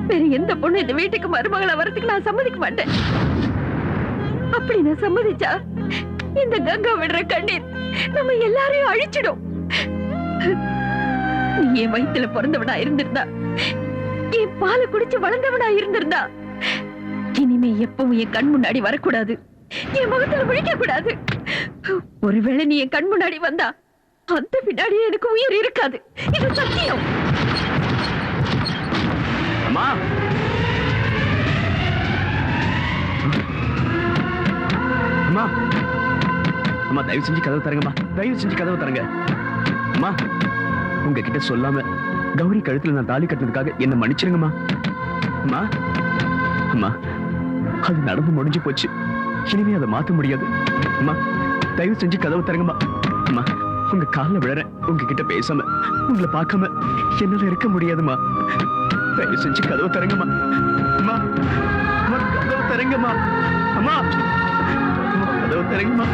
வேற எந்த பொண்ணு இந்த வீட்டுக்கு மருமகளா வரதுக்கு நான் சம்மதிக்க மாட்டேன். அப்படி நான் சம்மதிச்சா இந்த கங்கா விடுற கண்ணீர் நம்ம எல்லாரையும் அழிச்சிடும். நீ என் வயித்துல பிறந்தவனா இருந்திருந்தா, என் பாலை குடிச்சு வளர்ந்தவனா இருந்திருந்தா, இனிமே எப்பவும் என் கண் முன்னாடி வரக்கூடாது, என் முகத்துல விழிக்க கூடாது. ஒருவேளை நீ என் கண் முன்னாடி வந்தா அந்த பின்னாடியே எனக்கு உயிர் இருக்காது. இது சத்தியம். அம்மா, அம்மா தயவு செஞ்சு கதவு தரங்கம்மா, தயவு செஞ்சு கதவு தரங்க. அம்மா உங்ககிட்ட சொல்லாம கௌரி கழுத்துல நான் தாலி கட்டினதுக்காக என்ன மன்னிச்சிருங்கம்மா. அம்மா அம்மா அது நடந்து முடிஞ்சு போச்சு, இனிமே அதை மாத்த முடியாது. அம்மா தயவு செஞ்சு கதவு தரங்கம்மா. அம்மா உங்க காலில் விழறேன், உங்ககிட்ட பேசாம உங்களை பார்க்காம என்னால இருக்க முடியாதுமா. தயவு செஞ்சு கதவு தரங்கம்மா. அம்மா அம்மா கதவு தரங்கம்மா. அம்மா அம்மா கதவு தரங்கம்மா.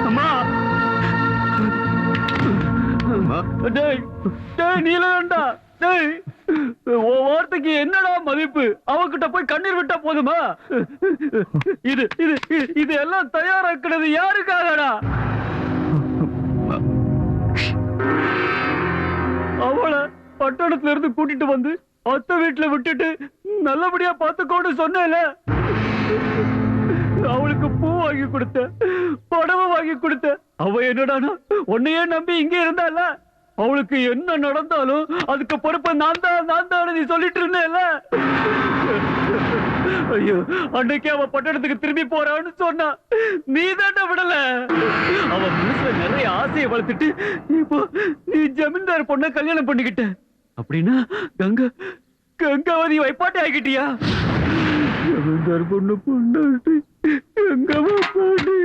அம்மா அம்மா டேய் டேய் நீலகண்டா, டேய் வார்த்தைக்கு என்னடா மதிப்பு? அவகிட்ட போய் கண்ணீர் விட்டா போதுமா? இது இது இது எல்லாம் தயாராக்குறது யாருக்காகடா? அவளை பட்டணத்துல இருந்து கூட்டிட்டு வந்து அத்தை வீட்டுல விட்டுட்டு நல்லபடியா பார்த்துக்கோன்னு சொன்னேல. அவளுக்கு பூ வாங்கி கொடுத்த, படவை வாங்கி கொடுத்த. அவ என்னடானா உன்னையே நம்பி இங்கே இருந்தால. அவளுக்கு என்ன நடந்தாலும் அதுக்கு பொறுப்பை நான் தான் நீ சொல்லிட்டு இருந்தேல. ஐயோ அன்னைக்கு அவ பட்டணத்துக்கு திரும்பி போறான்னு சொன்னா நீ தாண்டா விடல. அவ மனசுல நிறைய ஆசையை வளர்த்துட்டு இப்போ நீ ஜமீன்தார் பொண்ண கல்யாணம் பண்ணிக்கிட்ட. அப்படின்னா கங்காவதி வைப்பாட்டி ஆகிட்டியா? ஜமீன்தார் பொண்ணு பொண்ணாட்டி கங்காவதி பாட்டி.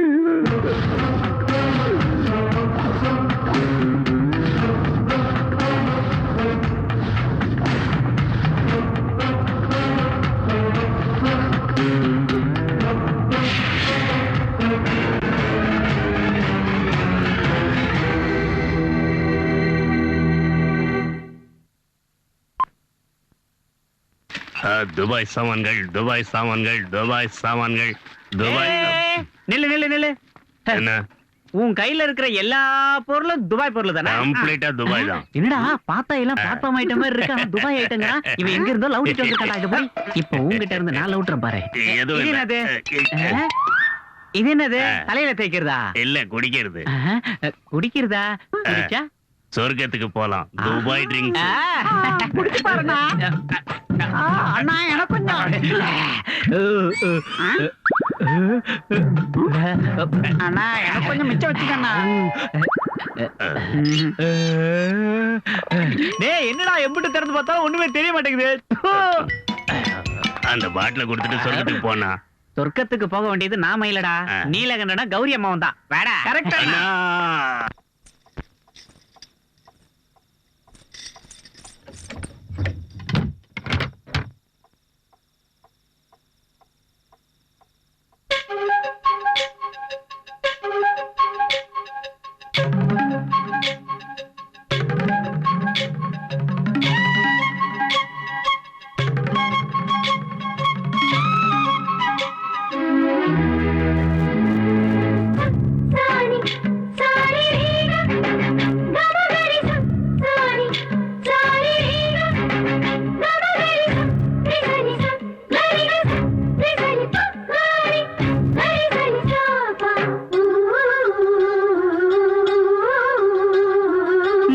துபாய் சாமான்கள், துபாய் சாமான்கள், துபாய் சாமான்கள், துபாய். நில்லு நில்லு நில்லு. என்ன உன் கையில இருக்கிற எல்லா பொருளும் துபாய் பொருள் தானே? கம்ப்ளீட்டா துபாய் தான். என்னடா பார்த்தா எல்லாம் பிளாட்ஃபார்ம் ஐட்டம் மாதிரி இருக்கு, துபாய் ஐட்டங்கா? இவன் எங்க இருந்தோ லவுட்டிட்டு வந்திருக்காடா. இது போய் இப்போ உங்ககிட்ட இருந்து நான் லவுட்டுறேன் பாரு. ஏதோ இது என்னது? இது என்னது? தலையில தேய்க்கிறதா? இல்ல குடிக்கிறது. குடிக்கிறதா? குடிச்சா சொர்க்கத்துக்கு போலாம். Dubai drinks. குடிச்சு பாருண்ணா. அண்ணா எனக்கு கொஞ்சம். அண்ணா எனக்கு கொஞ்சம் மிச்சம் வச்சுக்கண்ணா. டேய் என்னடா எம்பிட்டு திறந்து பார்த்தா ஒண்ணுமே தெரிய மாட்டேங்குது. அந்த பாட்டில கொடுத்துட்டு சொர்க்கத்துக்கு போனா. சொர்க்கத்துக்கு போக வேண்டியது நாம இல்லடா, நீலகண்டனா கௌரி அம்மாவும் தான். வேடா கரெக்டா?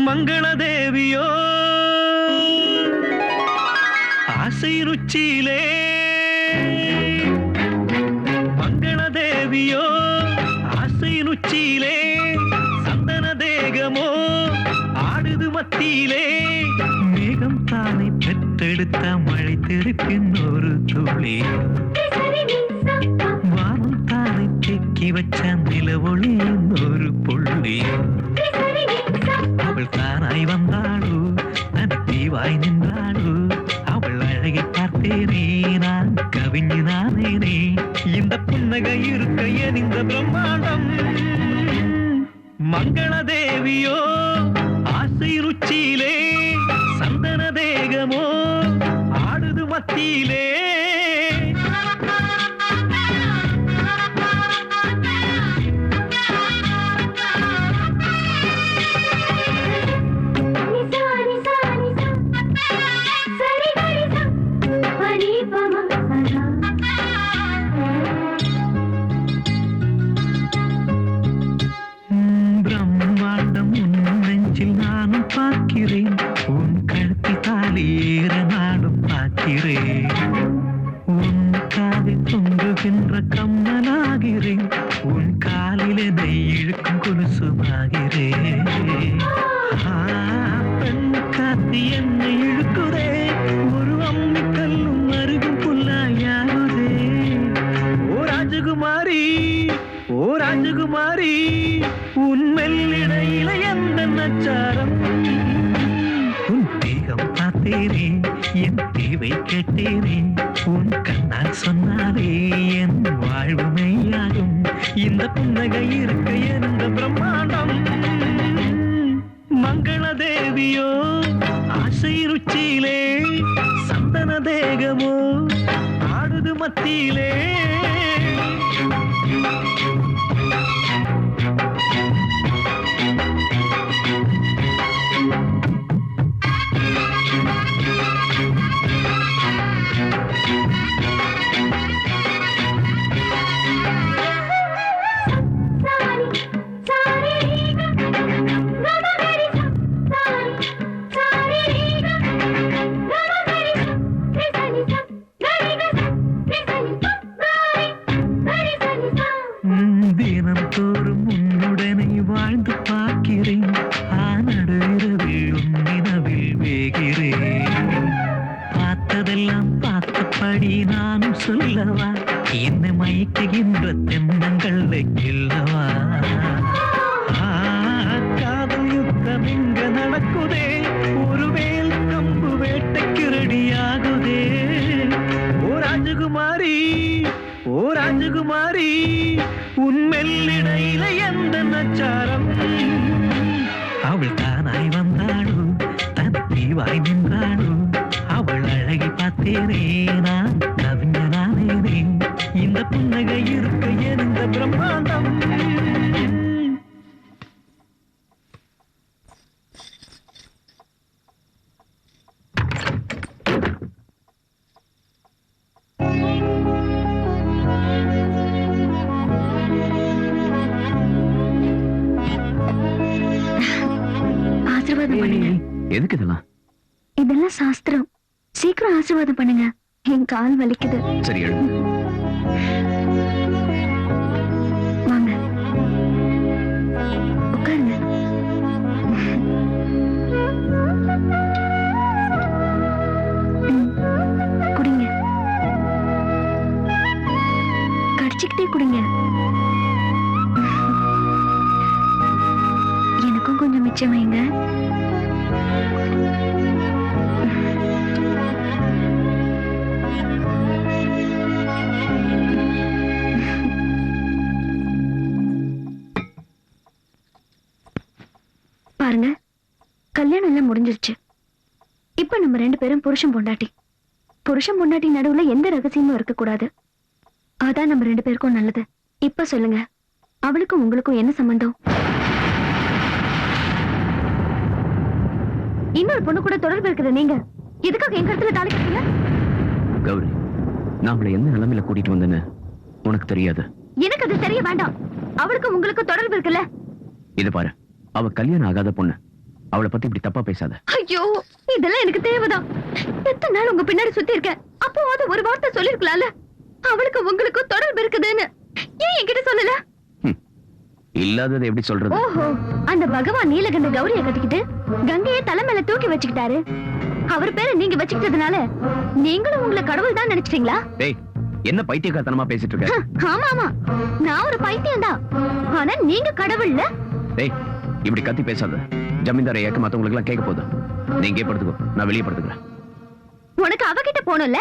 மங்களதேவியோ ஆசை ருச்சியிலே, மங்களதேவியோ ஆசை ருச்சியிலே, சந்தன தேகமோ ஆடுது மத்தியிலே, மேகம் தானே பெற்றெடுத்த மழை திருப்பின் ஒரு துளி, வானம் தானே செக்கி வச்ச நிலவொளியின் ஒரு புள்ளி, அவள் தானாய் வந்தாளோ நதித்தீவாய் நின்றாளோ, அவள் அழகை பார்த்தேனே நான் கவிஞ நானேனே, இந்த புன்னகை இருக்க என் இந்த பிரம்மாண்டம். மங்களதேவியோ ஆசை ருச்சியிலே, சந்தன தேகமோ ஆடுது மத்தியிலே. பிரம்மாண்டம் உன் நெஞ்சில் நானும் பார்க்கிறேன், உன் கழுத்தில் தாலியேற நானும் பார்க்கிறேன், உன் காதில் தொங்குகின்ற கம்மலாகிறேன், உன் என்னை இழுக்கும் கொலுசுமாகிறே பெண் காத்து என்னை இழுக்குதே ஒரு அம்மி கல்லும் அருகும் புல்லாயாகுதே ஓ ராஜகுமாரி ஓ ராஜகுமாரி உன் மெல்லிடையில எந்த நச்சாரம் உன் தேகம் பார்த்தேனே என் தேவை கேட்டேனே உன் கண்ணால் சொன்னாலே என் வாழ்வு மெய்யாகும் இந்த புன்னகை இருக்க எந்த பிரம்மாண்டம் மங்கள தேவியோ ஆசை ருச்சியிலே சந்தன தேகமோ ஆடுது மத்தியிலே தினம் தோறும் உன்னுடனே வாழ்ந்து பார்க்கிறேன் ஆனடுவிரவில் உன்னினவில் வேகிறேன் பார்த்ததெல்லாம் பார்த்தபடி நானும் சொல்லவா என்னை மயக்குகின்ற தென்னங்கள் வைக்கில்லவா காதல் யுத்தம் இங்க நடக்குதே ஒரு வேல் கம்பு வேட்டைக்கு ரெடியாகுதே ஓ ராஜகுமாரி ஓ ராஜகுமாரி உன் மெல்லிடையில எந்த நச்சாரம் அவள் தானாய் வந்தாளோ தன் தீவாய் நின்றாளோ அவள் அழகை பார்த்தேனே நான் கவிஞனானேனே இந்த புன்னகை இருக்க எந்த பிரம்மாண்டம் ஆசீர்வாதம் பண்ணுங்க. எதுக்கு இதெல்லாம்? இதெல்லாம் சாஸ்திரம். சீக்கிரம் ஆசீர்வாதம் பண்ணுங்க. என் கால் வலிக்குது. சரி எழு. வாங்க உட்காருங்க. குடிங்க. கடிச்சுக்கிட்டே குடிங்க. எனக்கும் கொஞ்சம் மிச்சம் வைங்க. பாருங்க, கல்யாணம் எல்லாம் முடிஞ்சிருச்சு. இப்ப நம்ம 2 பேரும் புருஷன் பொண்டாட்டி. புருஷன் பொண்டாட்டி நடுவுல எந்த ரகசியமும் இருக்க கூடாது. அதான் நம்ம 2 பேருக்கும் நல்லது. இப்ப சொல்லுங்க, அவளுக்கும் உங்களுக்கும் என்ன சம்பந்தம்? இன்னொரு பொண்ணு கூட தொடர்பு இருக்கிற நீங்க எதுக்காக என் கருத்துல தாலி கட்டுறீங்க? கௌரி, நான் அவளை எந்த நிலைமையில கூட்டிட்டு வந்தேன்னு உனக்கு தெரியாது. எனக்கு அது தெரிய வேண்டாம். அவளுக்கும் உங்களுக்கும் தொடர்பு இருக்குல்ல? இது பாரு, அவ கல்யாணம் ஆகாத பொண்ணு. அவளை பத்தி இப்படி தப்பா பேசாத. ஐயோ, இதெல்லாம் எனக்கு தேவைதான். எத்தனை நாள் உங்க பின்னாடி சுத்தி இருக்கேன். அப்போ அது ஒரு வார்த்தை சொல்லிருக்கலாம்ல, அவளுக்கு உங்களுக்கும் தொடர்பு இருக்குதுன்னு. ஏன் என்கிட்ட சொல்லல? இல்லாதது எப்படி சொல்றது? ஓஹோ, அந்த பகவான் நீலகண்ட கௌரிய கட்டிக்கிட்டு கங்கையை தலை மேல தூக்கி வச்சுக்கிட்டாரு. அவர் பேரை நீங்க வச்சுக்கிட்டதுனால நீங்களும் உங்களை கடவுள் தான் நினைச்சிட்டீங்களா? டேய், என்ன பைத்தியக்காரத்தனமா பேசிட்டு இருக்க? ஆமா ஆமா, நான் ஒரு பைத்தியம் தான். ஆனா நீங்க கடவுள்ல. டேய், இப்படி கத்தி பேசாத. ஜமீன்தாரை ஏக்க மத்தவங்களுக்கு எல்லாம் கேட்க போகுது. நீ இங்கே படுத்துக்கோ, நான் வெளியே படுத்துக்கிறேன். உனக்கு அவகிட்ட போகணும்ல.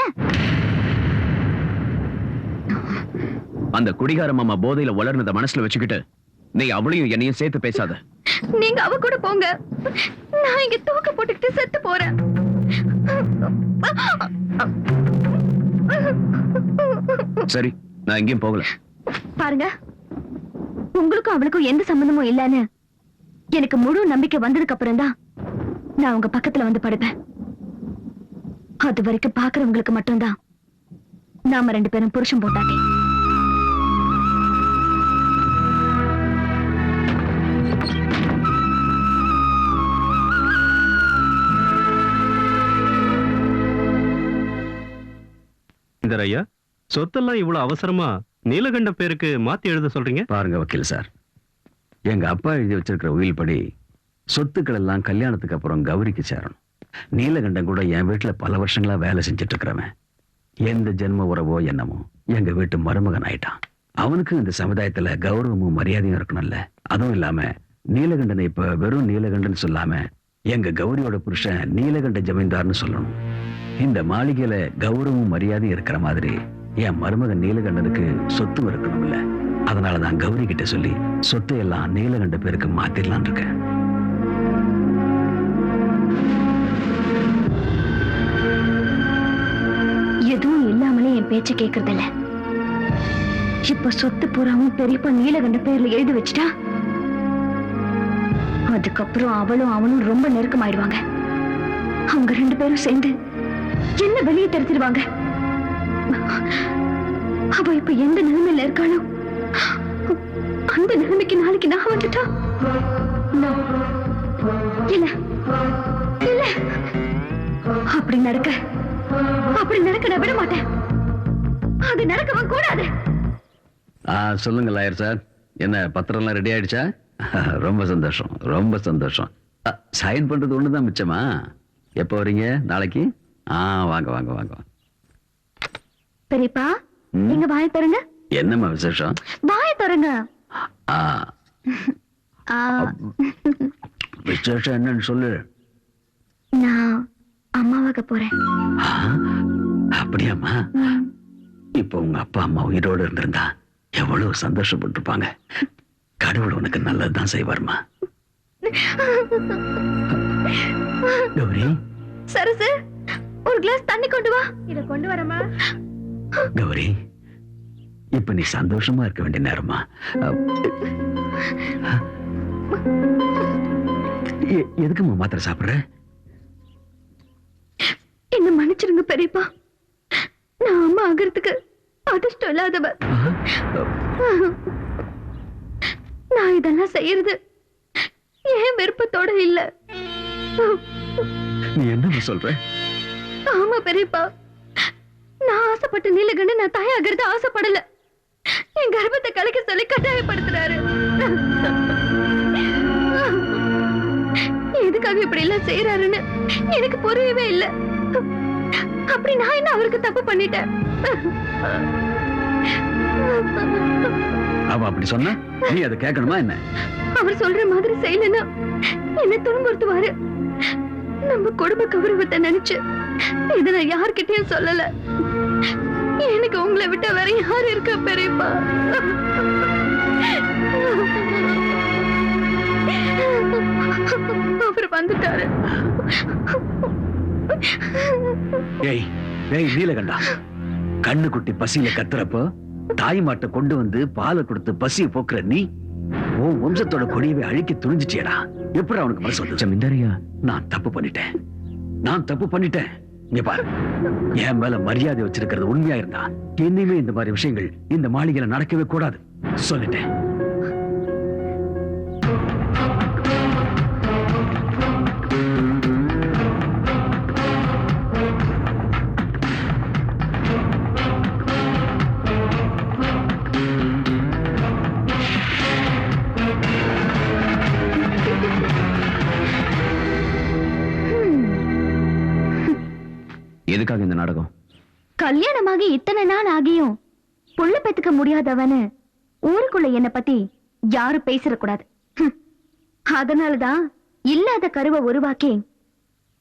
அந்த குடிகார மாமா போதையில வளர்னத மனசுல வச்சுக்கிட்டு நீ அவளையும் என்னையும் சேர்த்து பேசாத. நீங்க அவ கூட போங்க, நான் இங்க தூக்க போட்டுக்கிட்டு செத்து போறேன். சரி, நான் எங்கேயும் போகல. பாருங்க, உங்களுக்கும் அவளுக்கும் எந்த சம்பந்தமும் இல்லன்னு எனக்கு முழு நம்பிக்கை வந்ததுக்கு அப்புறம் தான் நான் உங்க பக்கத்துல வந்து படுப்பேன். அது வரைக்கும் பாக்குறவங்களுக்கு மட்டும்தான் நாம 2 பேரும் புருஷன் பொண்டாட்டி. ஐயா, சொத்தெல்லாம் இவ்வளவு அவசரமா நீலகண்ட பேருக்கு மாத்தி எழுத சொல்றீங்க? பாருங்க வக்கீல் சார், எங்க அப்பா எழுதி வச்சிருக்கிற உயில் படி சொத்துக்கள் எல்லாம் கல்யாணத்துக்கு அப்புறம் கௌரிக்கு சேரணும். நீலகண்டன் கூட என் வீட்டுல பல வருஷங்களா வேலை செஞ்சுட்டு இருக்கிறவன் எந்த ஜென்ம உறவோ என்னமோ எங்க வீட்டு மருமகன் ஆயிட்டான். அவனுக்கு இந்த சமுதாயத்துல கௌரவமும் மரியாதையும் இருக்கணும்ல. அதுவும் இல்லாம நீலகண்டனை இப்ப வெறும் நீலகண்டன் சொல்லாம எங்க கௌரியோட புருஷன் நீலகண்ட ஜமீன்தார்னு சொல்லணும். இந்த மாளிகையில கௌரவமும் மரியாதையும் இருக்கிற மாதிரி என் மருமகன் நீலகண்டனுக்கு சொத்து இருக்கணும்ல. அதனாலதான் கௌரி கிட்ட சொல்லி சொத்தை எல்லாம் நீலகண்ட பேருக்கு மாத்திரலான் இருக்கேன். எதுவும் இல்லாமலே என் பேச்ச கேக்குறதில்ல. இப்ப சொத்து பூராவும் பெரியப்பா நீலகண்ட பேர்ல எழுதி வச்சுட்டா அதுக்கப்புறம் அவளும் அவனும் ரொம்ப நெருக்கமாயிடுவாங்க. அவங்க 2 பேரும் சேர்ந்து என்ன வெளியே தெரிஞ்சிருவாங்க. அவ இப்ப எந்த நிலைமையில இருக்காளோ அந்த நிலைமைக்கு நாளைக்கு நான் வந்துட்டா இல்ல இல்ல அப்படி நடக்க நான் விட மாட்டேன். அது நடக்கவும் கூடாது. சொல்லுங்க லாயர் சார், என்ன பத்திரம் எல்லாம் ரெடி ஆயிடுச்சா? ரொம்ப சந்தோஷம், ரொம்ப சந்தோஷம். சைன் பண்றது ஒண்ணுதான் மிச்சமா? எப்போ வரீங்க? நாளைக்கு? வாங்க வாங்க வாங்க. பெரியப்பா நீங்க வாயை தருங்க. என்னம்மா விசேஷம்? வாயை தருங்க. விசேஷம் என்னன்னு சொல்லு. நான் அம்மாவாக போறேன். அப்படியாம்மா? இப்ப உங்க அப்பா அம்மா உயிரோடு இருந்திருந்தா எவ்வளவு சந்தோஷப்பட்டிருப்பாங்க. கடவுள் உனக்கு நல்லதுதான் செய்வார்மா. கௌரி, சரசு ஒரு கிளாஸ் தண்ணி கொண்டு வா. இத கொண்டு வரமா? கௌரி, இப்ப நீ சந்தோஷமா இருக்க வேண்டிய நேரமா. எதுக்குமா மாத்திரை சாப்பிடுற? என்ன மன்னிச்சிருங்க பெரியப்பா, நான் அம்மா ஆகிறதுக்கு அதிர்ஷ்டம் இல்லாதவ. நான் இதெல்லாம் செய்யறது ஏன் விருப்பத்தோட இல்ல. நீ என்ன சொல்ற? ஆமா பெரியப்பா, நான் ஆசைப்பட்ட நீலகண்டன் நான் தாயாகிறது ஆசைப்படல. என் கர்ப்பத்தை கலைக்க சொல்லி கட்டாயப்படுத்துறாரு. எதுக்காக இப்படி எல்லாம் செய்யறாருன்னு எனக்கு புரியவே இல்லை. அப்படி நான் என்ன அவருக்கு தப்பு பண்ணிட்டேன்? அவ அப்படி சொன்ன நீ அதை கேட்கணுமா என்ன? அவர் சொல்ற மாதிரி செய்யலன்னா என்ன துன்புறுத்துவாரு. நம்ம குடும்ப கௌரவத்தை நினைச்சு இதை நான் யார்கிட்டயும் சொல்லல. எனக்கு உங்களை விட்ட வேற யாரு இருக்கா பெரியப்பா? அவர் வந்துட்டாரு. ஏய் ஏய் நீலகண்டா, கண்ணு குட்டி பசியில கத்துறப்போ தாய் மாட்டை கொண்டு வந்து பாலை கொடுத்து பசியை போக்குற நீ உன் வம்சத்தோட கொடியவை அழிக்க துணிஞ்சிட்டியடா. எப்படி அவனுக்கு மனசு வந்து? ஜமீன்தாரியா, நான் தப்பு பண்ணிட்டேன். நீ பாரு, என் மேல மரியாதை வச்சிருக்கிறது உண்மையா இருந்தா இனிமே இந்த மாதிரி விஷயங்கள் இந்த மாளிகையில நடக்கவே கூடாது சொல்லிட்டேன். எதுக்காக இந்த நாடகம்? கல்யாணமாகி இத்தனை நாள் ஆகியும் புள்ள பெத்துக்க முடியாதவனு ஊருக்குள்ள என்ன பத்தி யாரும் பேசிடக்கூடாது. அதனாலதான் இல்லாத கருவை உருவாக்கி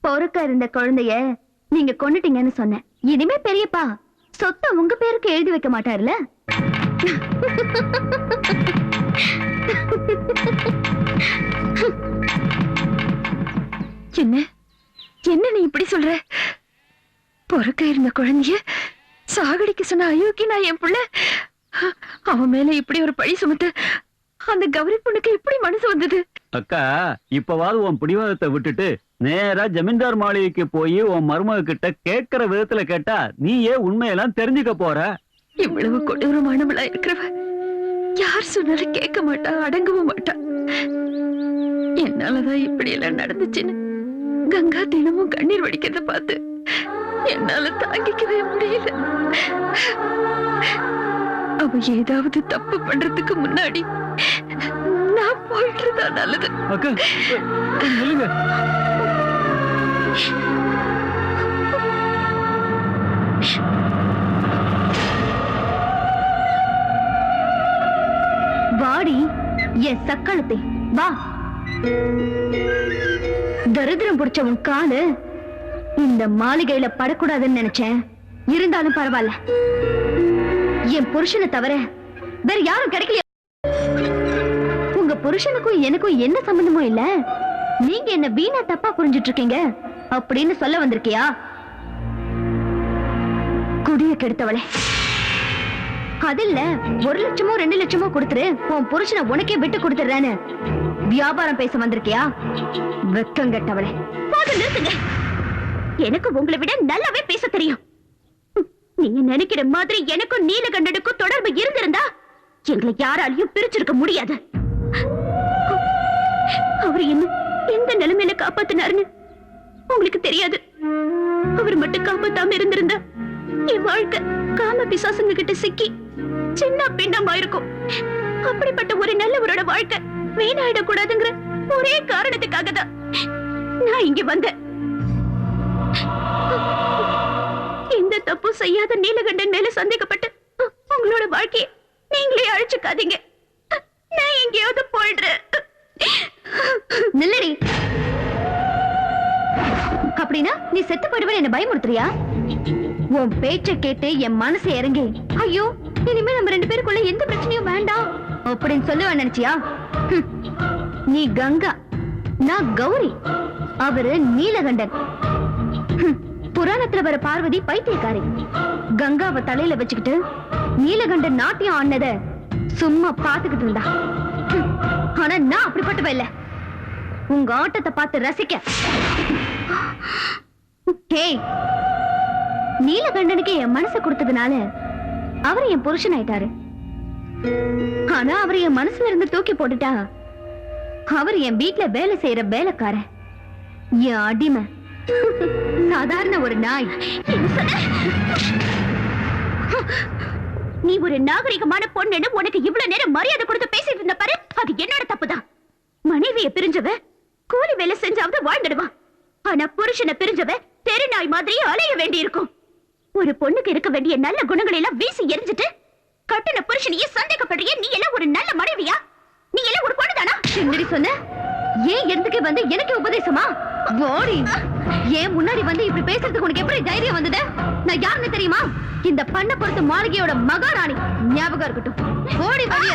பொறுக்க இருந்த குழந்தைய நீங்க கொண்டுட்டீங்கன்னு சொன்னேன். இனிமே பெரியப்பா சொத்தை உங்க பேருக்கு எழுதி வைக்க மாட்டாருல? என்ன நீ இப்படி சொல்ற? பொறுக்க இருந்த குழந்தைய சாகடிக்க சொன்ன அயோக்கி நான் என் புள்ள. அவன் மேல இப்படி ஒரு பழி சுமத்து அந்த கௌரி பொண்ணுக்கு எப்படி மனசு வந்தது? அக்கா, இப்பவாது உன் பிடிவாதத்தை விட்டுட்டு நேரா ஜமீன்தார் மாளிகைக்கு போய் உன் மருமக கிட்ட கேட்கிற விதத்துல கேட்டா நீயே உண்மையெல்லாம் தெரிஞ்சுக்க போற. இவ்வளவு கொடூரமானவளா இருக்கிறவ யார் சொன்னாலும் கேட்க மாட்டா, அடங்கவும் மாட்டா. என்னாலதான் இப்படி எல்லாம் நடந்துச்சுன்னு கங்கா தினமும் கண்ணீர் வடிக்கிறத பார்த்து என்னால தாங்கிக்கவே முடியல. அவ ஏதாவது தப்பு பண்றதுக்கு முன்னாடி நான் போயிட்டு இருந்தா நல்லது. அக்கா நில்லுங்க. வாடி என் சக்களத்தை வா. தரித்திரம் பிடிச்ச உன் காலு இந்த மாளிகையில படக்கூடாதுன்னு நினைச்சேன். இருந்தாலும் பரவாயில்ல, என் புருஷனை தவிர வேற யாரும் கிடைக்கல. உங்க புருஷனுக்கும் எனக்கும் என்ன சம்பந்தமும் இல்ல. நீங்க என்ன வீணா தப்பா புரிஞ்சிட்டு இருக்கீங்க அப்படின்னு சொல்ல வந்திருக்கியா? குடிய கெடுத்தவளே, அது இல்ல 1 லட்சமோ 2 லட்சமோ கொடுத்துரு உன் புருஷனை உனக்கே விட்டு கொடுத்துறேன்னு வியாபாரம் பேச வந்திருக்கியா? வெக்கம் கெட்டவளே. நிறுத்துங்க. எனக்கு உங்களை விட நல்லாவே பேச தெரியும். நீங்க நினைக்கிற மாதிரி எனக்கும் நீலகண்டனுக்கும் தொடர்பு இருந்திருந்தா எங்களை யாராலையும் பிரிச்சிருக்க முடியாது. அவர் என்ன எந்த நிலைமையில காப்பாத்தினாருன்னு உங்களுக்கு தெரியாது. அவர் மட்டும் காப்பாத்தாம இருந்திருந்தா என் வாழ்க்கை காம பிசாசுங்க கிட்ட சிக்கி சின்ன பின்னமா இருக்கும். அப்படிப்பட்ட ஒரு நல்லவரோட வாழ்க்கை வீணாயிடக்கூடாதுங்கிற ஒரே காரணத்துக்காக தான் நான் இங்க வந்தேன். எந்த தப்பு செய்யாத நீலகண்டன் மேல சந்தேகப்பட்டு உங்களோட வாழ்க்கையை நீங்களே அழிச்சுக்காதீங்க. நான் எங்கேயாவது போயிடுறேன். நில்லடி. அப்படின்னா நீ செத்து போயிடுவேன் என்ன பயமுறுத்துறியா? உன் பேச்ச கேட்டு என் மனசு இறங்கி ஐயோ இனிமே நம்ம 2 பேருக்குள்ள எந்த பிரச்சனையும் வேண்டாம் அப்படின்னு சொல்லுவேன் நினைச்சியா? நீ கங்கா, நான் கௌரி, அவரு நீலகண்டன். புராணத்துல வர பார்வதி பைத்தியக்காரி. கங்காவை தலையில வச்சுக்கிட்டு நீலகண்டன் நாட்டியம் ஆனத சும்மா பாத்துக்கிட்டு இருந்தா. ஆனா நான் அப்படிப்பட்டவ இல்ல. உங்க ஆட்டத்தை பார்த்து ரசிக்க. நீலகண்டனுக்கு என் மனசை கொடுத்ததுனால அவர் என் புருஷன் ஆயிட்டாரு. ஆனா அவர் என் மனசுல இருந்து தூக்கி போட்டுட்டா அவர் என் வீட்டுல வேலை செய்யற வேலைக்கார, என் அடிமை, சாதாரண ஒரு நாய். நீ ஒரு நாகரிகமான பொண்ணுன்னு உனக்கு இவ்வளவு நேரம் மரியாதை கொடுத்து பேசிட்டு இருந்த பாரு, அது என்னோட தப்புதான். மனைவியை பிரிஞ்சவ கூலி வேலை செஞ்சாவது வாழ்ந்துடுவான். ஆனா புருஷனை பிரிஞ்சவ தெரு நாய் மாதிரி அலைய வேண்டி இருக்கும். ஒரு பொண்ணுக்கு இருக்க வேண்டிய நல்ல குணங்களை எல்லாம் வீசி எரிஞ்சிட்டு கட்டின புருஷனையே சந்தேகப்படுறிய. நீ எல்லாம் ஒரு நல்ல மனைவியா? நீ எல்லாம் ஒரு பொண்ணுதானா? என்னடி சொன்ன? ஏன் எதுக்கு வந்து எனக்கு உபதேசமா? ஓடி ஏன் முன்னாடி வந்து இப்படி பேசுறதுக்கு உனக்கு எப்படி தைரியம் வந்தது? நான் யாருன்னு தெரியுமா? இந்த பண்ண பொறுத்த மாளிகையோட மகாராணி. ஞாபகம் இருக்கட்டும். ஓடி வெளிய.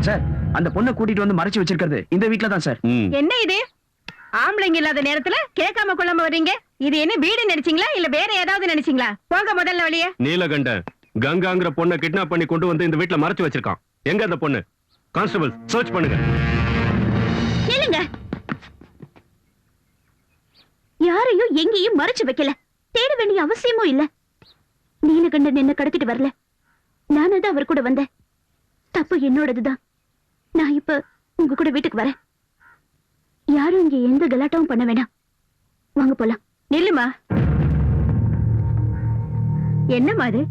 சார், அந்த பொண்ணை கூட்டிட்டு வந்து மறைச்சு வச்சிருக்கிறது இந்த வீட்ல தான் சார். என்ன இது? ஆம்பளைங்க இல்லாத நேரத்துல கேட்காம கொள்ளாம வர்றீங்க. இது என்ன வீடு நினைச்சீங்களா இல்ல வேற ஏதாவது நினைச்சீங்களா? போங்க முதல்ல வழியே. நீலகண்டன் கங்காங்கிற பொண்ணை கிட்னாப் பண்ணி கொண்டு வந்து இந்த வீட்ல மறைச்சு வச்சிருக்கான். எங்க அந்த பொண்ணு? கான்ஸ்டபிள் சர்ச் பண்ணுங்க. இல்லங்க, யாரையும் எங்கேயும் மறைச்சு வைக்கல. தேட வேண்டிய அவசியமும் இல்ல. நீலகண்டன் என்ன கடத்திட்டு வரல. நானே தான் அவர் கூட வந்தேன். தப்பு என்னோடதுதான். நான் இப்ப உங்க கூட வீட்டுக்கு வரேன். யாரும் இங்க எந்த கலாட்டாவும் பண்ண வேண்டாம். வாங்க போலாம். நில்லுமா. என்னம்மா அது?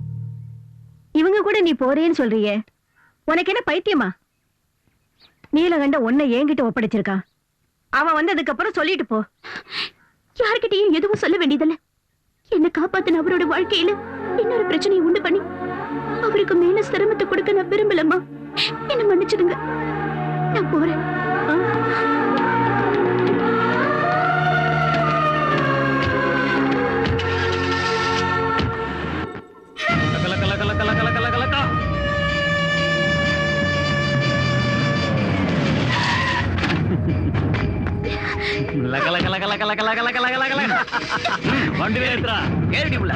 இவங்க கூட நீ போறேன்னு சொல்றியே, உனக்கு என்ன பைத்தியமா? நீலகண்ட உன்னை என்கிட்ட ஒப்படைச்சிருக்கான். அவன் வந்ததுக்கு அப்புறம் சொல்லிட்டு போ. யார்கிட்டயும் எதுவும் சொல்ல வேண்டியதில்ல. என்ன காப்பாத்தின அவரோட வாழ்க்கையில இன்னொரு பிரச்சனையை உண்டு பண்ணி அவருக்கு மேல சிரமத்தை கொடுக்க நான் விரும்பலம்மா. என்ன மன்னிச்சிடுங்க. நான் போறேன். வண்டியில ஏத்துறா. ஏறிடி உள்ள.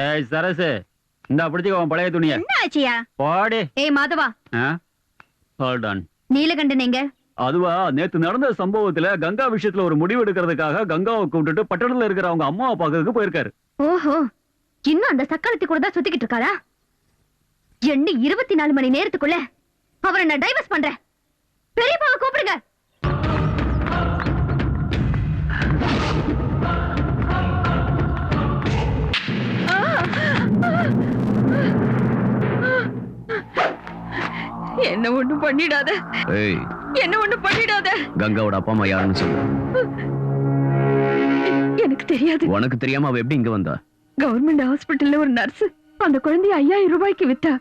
ஏய் சரசு, இந்த பிடிச்சுக்கோ உன் பழைய துணிய. என்ன ஆச்சியா? போடி. ஏய் மாதவா, ஹோல்ட் ஆன். நீலகண்டன் எங்க? அதுவா, நேத்து நடந்த சம்பவத்துல கங்கா விஷயத்துல ஒரு முடிவு எடுக்கிறதுக்காக கங்காவை கூப்பிட்டுட்டு பட்டணத்துல இருக்கிற அவங்க அம்மாவை பார்க்கறதுக்கு போயிருக்காரு. ஓஹோ, இன்னும் அந்த சக்காலத்தி கூட தான் சுத்திக்கிட்டு இருக்காரா? என்ன 24 மணி நேரத்துக்குள்ள அவரை நான் டைவர்ஸ் பண்றேன். பெரியப்பாவை கூப்பிடுங்க. என்ன ஒண்ணு பண்ணிடாத, ஏய், என்ன ஒண்ணு பண்ணிடாத. கங்காவோட அப்பா அம்மா யாருன்னு சொல்லு. எனக்கு தெரியாது. உனக்கு தெரியாம அவ எப்படி இங்க வந்தா? கவர்மெண்ட் ஹாஸ்பிட்டல்ல ஒரு நர்ஸ் அந்த குழந்தைய 5000 ரூபாய்க்கு வித்தா.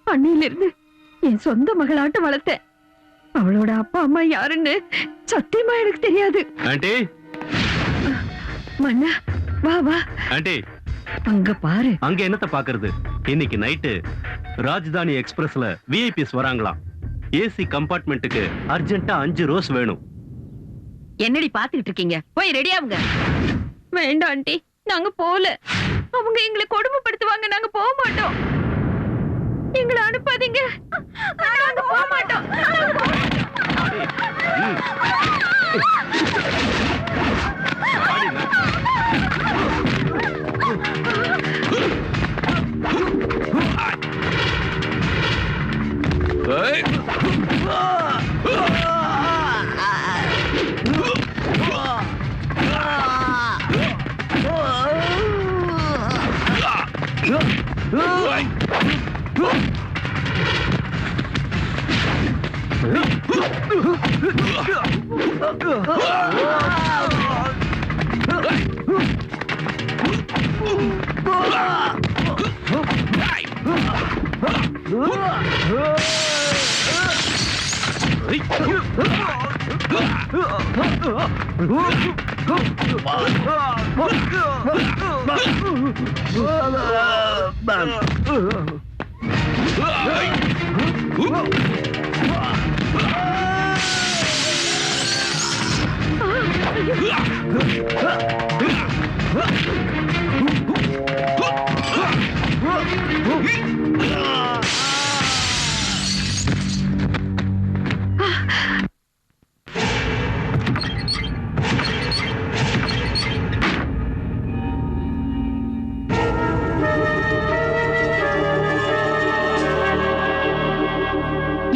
அன்னையில இருந்து என் சொந்த மகளாட்ட வளர்த்தேன். அவளோட அப்பா அம்மா யாருன்னு சத்தியமா எனக்கு தெரியாது. ஆண்டி, மன்னா வா வா. ஆண்டி, அங்க பாரு. அங்க என்னத்த பாக்குறது? இன்னைக்கு நைட்டு ராஜ்தானி எக்ஸ்பிரஸ்ல விஐபிஸ் வராங்களாம். ஏசி கம்பார்ட்மெண்ட்டுக்கு அர்ஜென்ட்டா 5 ரோஸ் வேணும். என்னடி பாத்துக்கிட்டு இருக்கீங்க? போய் ரெடி ஆகுங்க. வேண்டாம் ஆண்டி, நாங்க போல. அவங்க எங்களை கொடுமைப்படுத்துவாங்க. நாங்க போக மாட்டோம். எங்களை அனுப்பாதீங்க. நாங்க போக மாட்டோம்.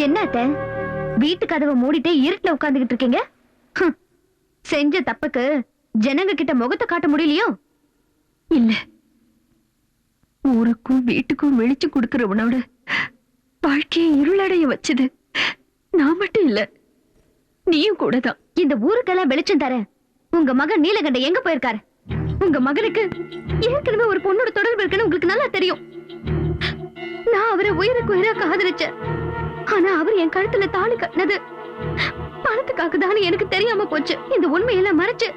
என்னத்த வீட்டு கதவை மூடிட்டே இருட்டுல உட்கார்ந்துகிட்டு இருக்கீங்க? செஞ்ச தப்புக்கு ஜனங்க கிட்ட முகத்தை காட்ட முடியலையோ? இல்ல, ஊருக்கும் வீட்டுக்கும் வெளிச்சு கொடுக்கறவனோட வாழ்க்கையை இருளடைய வச்சது நான் மட்டும் இல்ல, நீயும் கூட தான். இந்த ஊருக்கெல்லாம் வெளிச்சம் தர உங்க மகன் நீலகண்ட எங்க போயிருக்காரு? உங்க மகனுக்கு ஏற்கனவே ஒரு பொண்ணோட தொடர்பு இருக்குன்னு உங்களுக்கு நல்லா தெரியும். நான் அவரை உயிருக்கு உயிரா காதலிச்சேன். ஆனா அவர் என் கழுத்துல தாலி கட்டினது பணத்துக்காக தானே எனக்கு தெரியாம போச்சு. இந்த உண்மையெல்லாம் மறைச்சு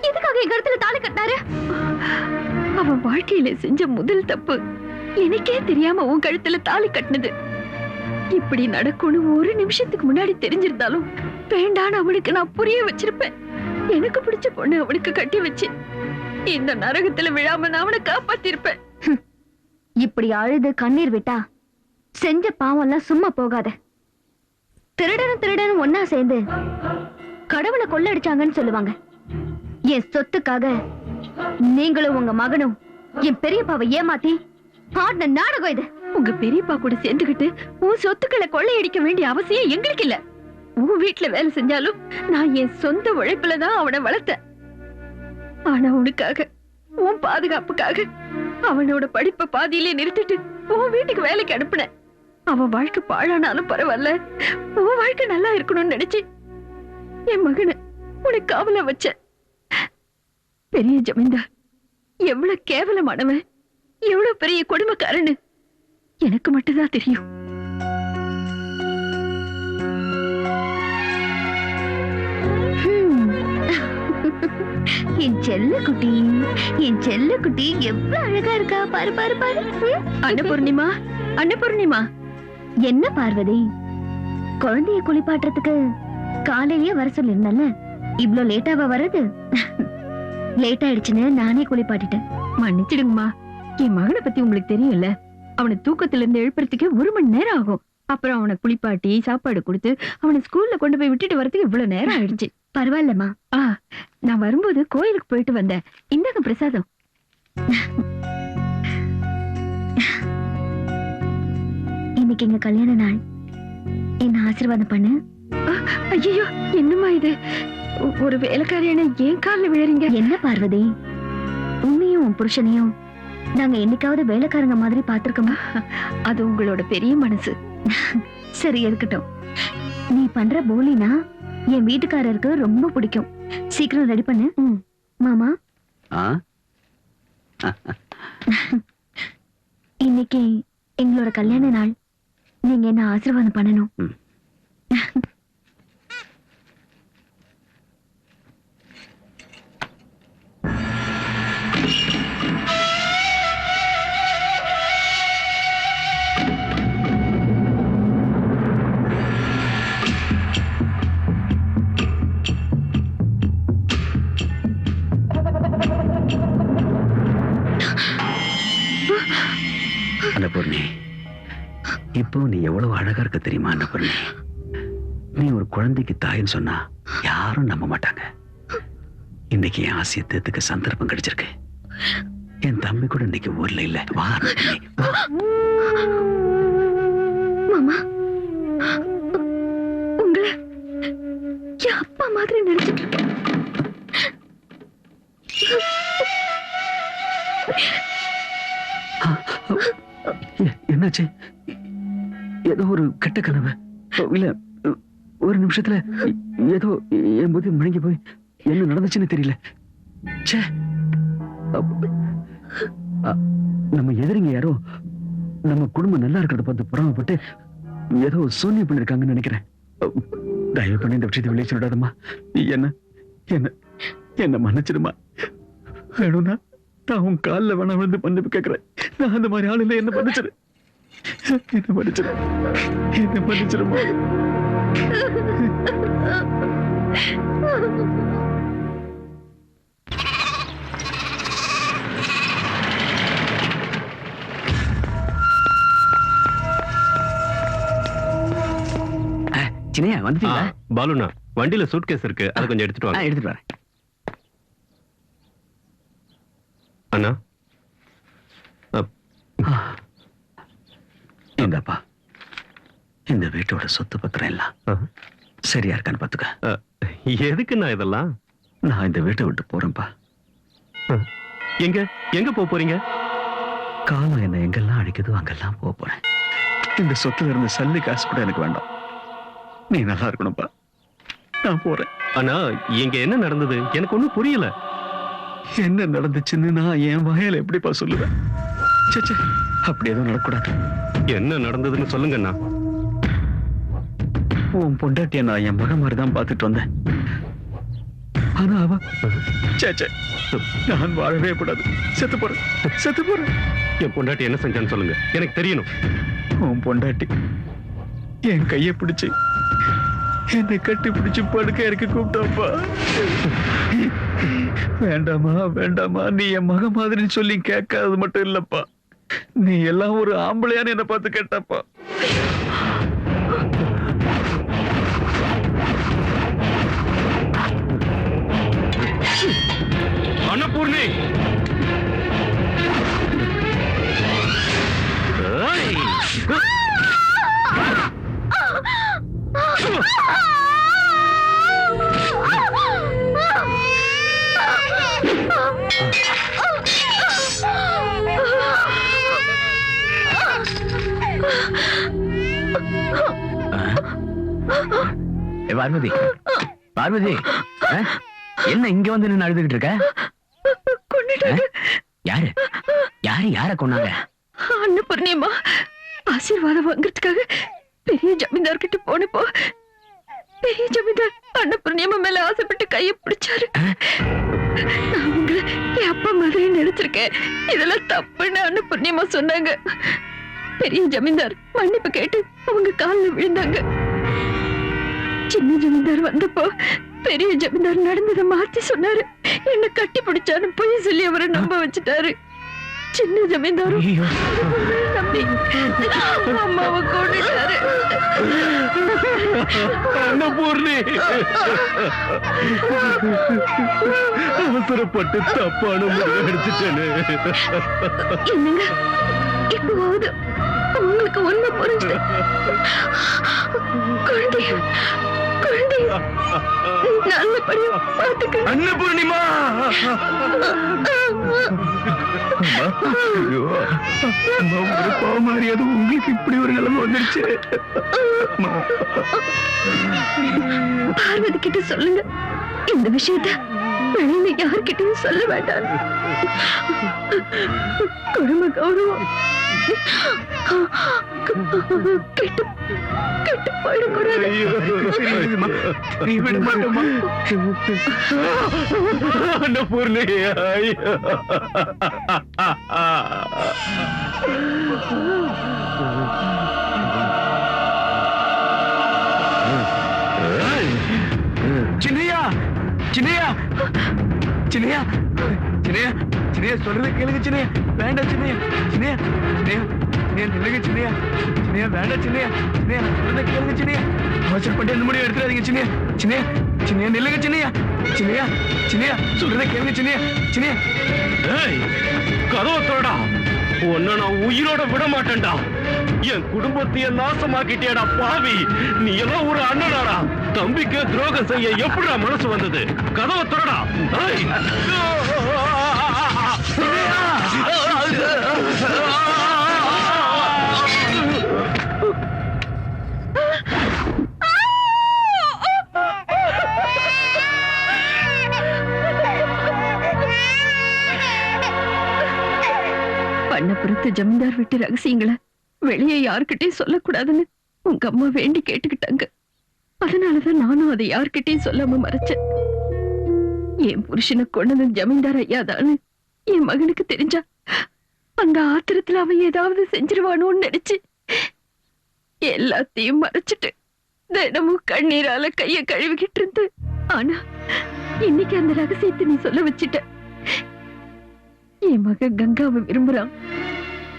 எதுக்காக என் கழுத்துல தாலி கட்டினாரு? அவன் வாழ்க்கையில செஞ்ச முதல் தப்பு எனக்கே தெரியாம உன் கழுத்துல தாலி கட்டினது. இப்படி நடக்கும்னு ஒரு நிமிஷத்துக்கு முன்னாடி தெரிஞ்சிருந்தாலும் வேண்டான்னு அவனுக்கு நான் புரிய வச்சிருப்பேன். எனக்கு பிடிச்ச பொண்ணு அவனுக்கு கட்டி வச்சு இந்த நரகத்துல விழாம நான் அவனை காப்பாத்திருப்பேன். இப்படி அழுது கண்ணீர் விட்டா செஞ்ச பாவம் எல்லாம் சும்மா போகாத. திருடனும் ஒன்னா சேர்ந்து கடவுளை கொள்ளடிச்சாங்கன்னு சொல்லுவாங்க. என் சொத்துக்காக நீங்களும் உங்க மகனும் என் பெரியப்பாவை ஏமாத்தி ஆடின நாடகம் இது. உங்க பெரியப்பா கூட சேர்ந்துகிட்டு உன் சொத்துக்களை கொள்ளையடிக்க வேண்டிய அவசியம் எங்களுக்கு இல்ல. உன் வீட்டுல வேலை செஞ்சாலும் நான் என் சொந்த உழைப்புலதான் அவனை வளர்த்தேன். ஆனா உனக்காக, உன் பாதுகாப்புக்காக அவனோட படிப்பை பாதியிலே நிறுத்திட்டு உன் வீட்டுக்கு வேலைக்கு அனுப்புனேன். அவன் வாழ்க்கை பாழானாலும் பரவாயில்ல, உன் வாழ்க்கை நல்லா இருக்கணும்னு நினைச்சு என் மகனை உனக்கு காவல வச்ச. பெரிய ஜமீன்தார் எவ்வளவு கேவலமானவன், எவ்வளவு பெரிய கொடுமைக்காரன்னு எனக்கு மட்டும்தான் தெரியும். என் செல்ல குட்டி எவ்வளவு அழகா இருக்கா பாரு பாரு பாரு. அன்னபூர்ணிமா, அன்னபூர்ணிமா. என்ன பார்வதி, குழந்தைய குளிப்பாட்டுறதுக்கு காலையிலேயே வர சொல்லிருந்தல, இவ்ளோ லேட்டாவா வர்றது? லேட் ஆயிடுச்சுன்னு நானே குளிப்பாட்டிட்டேன். மன்னிச்சிடுங்கம்மா, என் மகனை பத்தி உங்களுக்கு தெரியும்ல, அவனை தூக்கத்துல இருந்து எழுப்புறதுக்கு 1 மணி நேரம் ஆகும். அப்புறம் அவனை குளிப்பாட்டி சாப்பாடு கொடுத்து அவனை ஸ்கூல்ல கொண்டு போய் விட்டுட்டு வரதுக்கு இவ்வளவு நேரம் ஆயிடுச்சு. பரவாயில்லம்மா. நான் வரும்போது கோயிலுக்கு போயிட்டு வந்தேன். இந்தாங்க பிரசாதம். இன்னைக்கு எங்க கல்யாண நாள், என்ன ஆசீர்வாதம் பண்ணு. ஐயோ, என்னம்மா இது? ஒரு வேலைக்காரியான ஏன் காலில் விழறீங்க? என்ன பார்வதி, உன்னையும் உன் புருஷனையும் நாங்க என்னைக்காவது வேலைக்காரங்க மாதிரி பாத்திருக்கோமா? அது உங்களோட பெரிய மனசு. சரி, இருக்கட்டும். நீ பண்ற போலினா என் வீட்டுக்காரருக்கு ரொம்ப பிடிக்கும். சீக்கிரம் ரெடி பண்ணு. மாமா, இன்னைக்கு எங்களோட கல்யாண நாள், நீங்க என்ன ஆசீர்வாதம் பண்ணணும். அன்னபூர்ணி, இப்போ நீ எவ்வளவு அழகா இருக்க தெரியுமா அன்னபூர்ணி? நீ ஒரு குழந்தைக்கு தாயின்னு சொன்னா யாரும் நம்ப மாட்டாங்க. இன்னைக்கு என் ஆசையை தேர்த்துக்க சந்தர்ப்பம் கிடைச்சிருக்கு. என் தம்பி கூட இன்னைக்கு ஊர்ல இல்ல. வா அன்னபூர்ணி, வா. மாமா, உங்களை என் அப்பா மாதிரி நினைச்சிட்டு இருக்கேன். என்னாச்சு? ஏதோ ஒரு கெட்ட கனவு இல்ல? ஒரு நிமிஷத்துல ஏதோ என் புத்தி முழங்கி போய் என்ன நடந்துச்சுன்னு தெரியல. நம்ம எதிரிங்க யாரோ நம்ம குடும்பம் நல்லா இருக்கிறத பார்த்து புறாமப்பட்டு ஏதோ சூன்யம் பண்ணிருக்காங்கன்னு நினைக்கிறேன். தயவு பண்ணி இந்த விஷயத்தை வெளியே சொல்லிடாதம்மா. என்ன என்ன என்ன மன்னிச்சிடுமா. வேணும்னா நான் உன் காலில் வேணா விழுந்து மன்னிப்பு கேட்கிறேன். நான் அந்த மாதிரி ஆள் இல்லை. என்ன மன்னிச்சிரு, என்ன மன்னிச்சிரு, என்ன மன்னிச்சிருமா. சின்னையா வந்துட்டீங்களா? பாலுனா, வண்டியில சூட்கேஸ் இருக்கு, அதை கொஞ்சம் எடுத்துட்டு வாங்க. எடுத்துட்டு வரேன். அண்ணா, இந்தப்பா, இந்த வீட்டோட சொத்து பத்திரம் எல்லாம் சரியா இருக்கான்னு பாத்துக்க. எதுக்குண்ணா இதெல்லாம்? நான் இந்த வீட்டை விட்டு போறேன்ப்பா. எங்க எங்க போறீங்க? காலம் என்ன எங்கெல்லாம் அடிக்குதோ அங்கெல்லாம் போறேன். இந்த சொத்துல இருந்து சல்லி காசு கூட எனக்கு வேண்டாம். நீ நல்லா இருக்கணும்ப்பா. நான் போறேன். அண்ணா, இங்க என்ன நடந்தது எனக்கு ஒண்ணும் புரியல. என்ன நடந்துச்சுன்னு நான் என் வாயால எப்படிப்பா சொல்லுவேன்? சே, அப்படி எதுவும் நடக்கூடாது. என்ன நடந்ததுன்னு சொல்லுங்கண்ணா. உன் பொண்டாட்டிய நான் என் மகன் மாதிரிதான் பார்த்துட்டு வந்தேன். ஆனா அவ சே, நான் வாழவே கூடாது. செத்து போறேன். என் பொண்டாட்டி என்ன செஞ்சான்னு சொல்லுங்க, எனக்கு தெரியணும். உன் பொண்டாட்டி என் கையை பிடிச்சு என்னை கட்டி பிடிச்சு படுக்க இருக்க கூப்பிட்டாப்பா. வேண்டாமா, நீ என் மக மாதிரின்னு சொல்லி கேட்காதது மட்டும் இல்லப்பா, நீ எல்லாம் ஒரு ஆம்பளையான்னு என்ன பார்த்து கேட்டாப்பா. அன்னபூர்ணி, பார்வதி, என்ன இங்க வந்து நின்னு அழுதுகிட்டு இருக்க? யாரு யார கொன்னாங்க? அன்னபூர்ணியம்மா ஆசீர்வாதம் வாங்குறதுக்காக பெரிய ஜமீன்தார் கிட்ட போனப்போ பெரிய ஜமீன்தார் அன்னபூர்ணியம்மா மேல ஆசைப்பட்டு கையை பிடிச்சாரு. நான் உங்களை என் அப்பா மாதிரி நினைச்சிருக்கேன், இதெல்லாம் தப்புன்னு அன்னபூர்ணியம்மா சொன்னாங்க. பெரிய ஜமீன்தார் மன்னிப்பு கேட்டு அவங்க காலில் விழுந்தாங்க. சின்ன ஜமீன்தார் வந்தப்போ பெரிய ஜமீன்தார் நடந்ததை மாத்தி சொன்னாரு. என்ன கட்டி பிடிச்சாரு பொய் சொல்லி அவரை நம்ப வச்சுட்டாரு. சின்ன ஜமீன்தாரு நம்பி அம்மாவை கொண்டுட்டாரு. அன்னபூர்ணி, அவசரப்பட்டு தப்பான முடிவு எடுத்துட்டேன்னு. என்னங்க இப்போது உங்களுக்கு ஒண்ணு புரிஞ்சு குழந்தைய நல்லபடியா பாத்துக்க. அன்னபூர்ணிமா, ஒரு பாவமாரியாது உங்களுக்கு இப்படி ஒரு நிலைமை வந்துருச்சு. பார்வதி கிட்ட சொல்லுங்க, இந்த விஷயத்த வெளியில யார்கிட்டயும் சொல்ல வேண்டாம். குடும்ப கௌரவம் கெட்டு போயிடக்கூடாது. நீ விட மாட்டோமா அன்னபூர்ணி? சின்னையா, சின்னையா, சின்னையா, சின்னையா, சின்னையா, சொல்றத கேளுங்க சின்னையா. வேண்டாம் சின்னையா, சின்னையா, சின்னையா, சின்னையா, நில்லுங்க சின்னையா, சின்னையா, வேண்டாம் சின்னையா, சின்னையா, சொல்றத கேளுங்க சின்னையா. அவசரப்பட்டு எந்த முடிவு எடுத்துறாதீங்க சின்னையா, சின்னையா, சின்னையா, நில்லுங்க சின்னையா, சின்னையா, சின்னையா, சொல்றத கேளுங்க சின்னையா, சின்னையா. ஏய், கதவை திறடா, உன்னை நான் உயிரோட விட மாட்டேன்டா. என் குடும்பத்தையே நாசமாக்கிட்டேடா பாவி. நீ எல்லாம் ஒரு அண்ணனாடா. தம்பிக்கு துரோகம் செய்ய எப்படிடா மனசு வந்தது? கதவை திறடா. பண்ணப்புறத்து ஜமீன்தார் வீட்டு ரகசியங்களை வெளியே யார்கிட்டயும் சொல்லக்கூடாதுன்னு உங்க அம்மா வேண்டி கேட்டுக்கிட்டாங்க. அதனாலதான் நானும் அதை யார்கிட்டயும் சொல்லாம மறைச்சேன். என் புருஷனை கொண்டது ஜமீன்தார் ஐயாதான்னு என் மகனுக்கு தெரிஞ்சா அந்த ஆத்திரத்துல அவன் ஏதாவது செஞ்சிருவானோன்னு நினைச்சு எல்லாத்தையும் மறைச்சிட்டு தினமும் கண்ணீரால கைய கழுவிக்கிட்டு இருந்து. ஆனா இன்னைக்கு அந்த ரகசியத்தை நீ சொல்ல வச்சிட்ட. என் மகன் கங்காவை விரும்புறான்,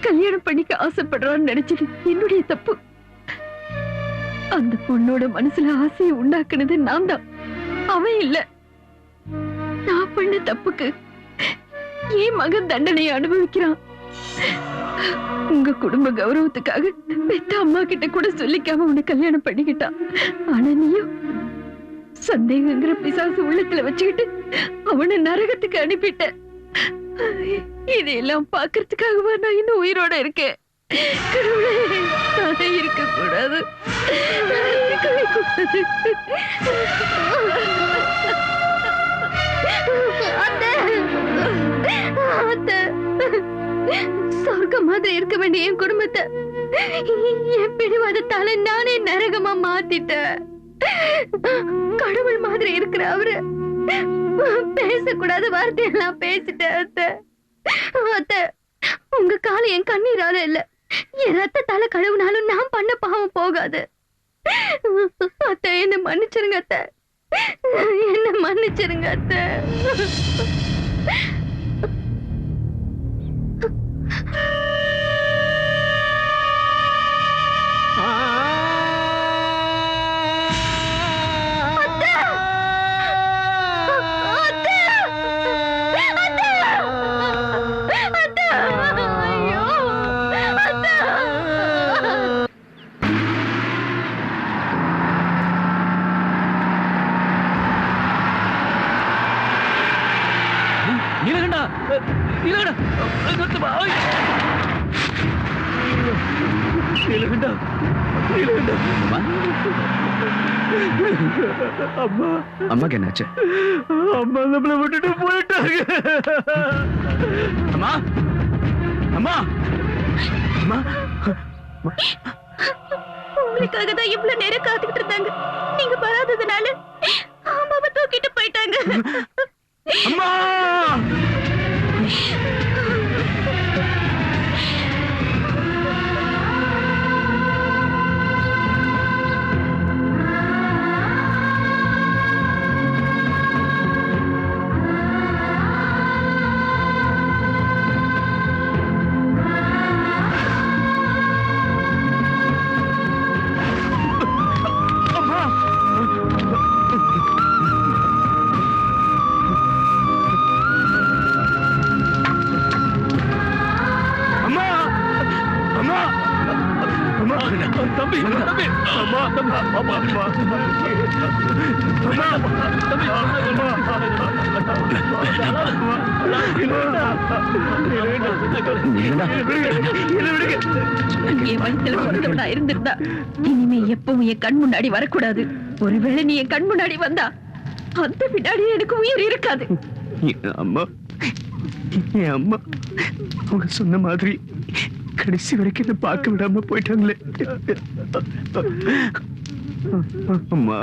கல்யாணம் பண்ணிக்க ஆசைப்படுறான்னு நினைச்சது என்னுடைய தப்பு. அந்த பொண்ணோட மனசுல ஆசையை உண்டாக்குனது நான் தான், அவன் இல்ல. நான் பண்ண தப்புக்கு என் மகன் தண்டனையை அனுபவிக்கிறான். உங்க குடும்ப கௌரவத்துக்காக பெத்த அம்மா கிட்ட கூட சொல்லிக்காம உன்னை கல்யாணம் பண்ணிக்கிட்டான். ஆனா நீயும் சந்தேகங்கிற பிசாசு உள்ளத்துல வச்சுக்கிட்டு அவனை நரகத்துக்கு அனுப்பிட்ட. இதையெல்லாம் பாக்குறதுக்காகவா நான் இன்னும் உயிரோட இருக்கேன்? கடவுளே, நானே இருக்க கூடாது. சொர்க்கம் மாதிரி இருக்க வேண்டிய என் குடும்பத்தை என் பிடிவாதத்தால நானே நரகமா மாத்திட்டேன். கடவுள் மாதிரி இருக்கிற அவரு பேசக்கூடாத வார்த்தையெல்லாம் பேசிட்டேன். அத்தை, உங்க கால என் கண்ணீரால இல்ல, என் ரத்தத்தால கழுவுனாலும் நான் பண்ண பாவம் போகாது. அத்தை, என்ன மன்னிச்சிருங்க அத்தை, என்ன மன்னிச்சிருங்க அத்தை. அம்மாக்கு என்னாச்சு? அம்மா நம்மளை விட்டுட்டு போயிட்டாங்க. அம்மா, அம்மா, அம்மா, உங்களுக்காக தான் இவ்வளவு நேரம் காத்துக்கிட்டு இருந்தாங்க. நீங்க வராததுனால அம்மாவை தூக்கிட்டு போயிட்டாங்க. அம்மா. என் வயசுல பிறந்தவனா இருந்திருந்தா இனிமே எப்பவும் என் கண் முன்னாடி வரக்கூடாது. ஒருவேளை நீ என் கண் முன்னாடி வந்தா அந்த பின்னாடி எனக்கு உயிர் இருக்காது. என் அம்மா அவங்க சொன்ன மாதிரி கடைசி வரைக்கும் இதை பார்க்க விடாம போயிட்டாங்களே. அம்மா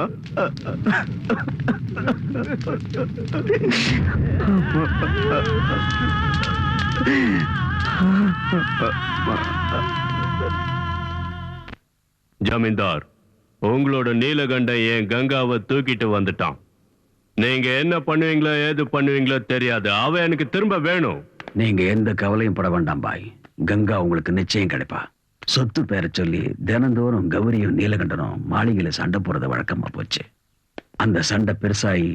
ஜமீன்தார், உங்களோட நீலகண்டன் என் கங்காவை தூக்கிட்டு வந்துட்டான். நீங்க என்ன பண்ணுவீங்களோ ஏது பண்ணுவீங்களோ தெரியாது. அவ எனக்கு திரும்ப வேணும். நீங்க எந்த கவலையும் பட வேண்டாம் பாய். கங்கா உங்களுக்கு நிச்சயம் கிடைப்பா. சொத்து பேரை சொல்லி தினந்தோறும் கௌரியும் நீலகண்டனும் மாளிகையில சண்டை போடுறது வழக்கமா போச்சு. அந்த சண்டை பெருசாகி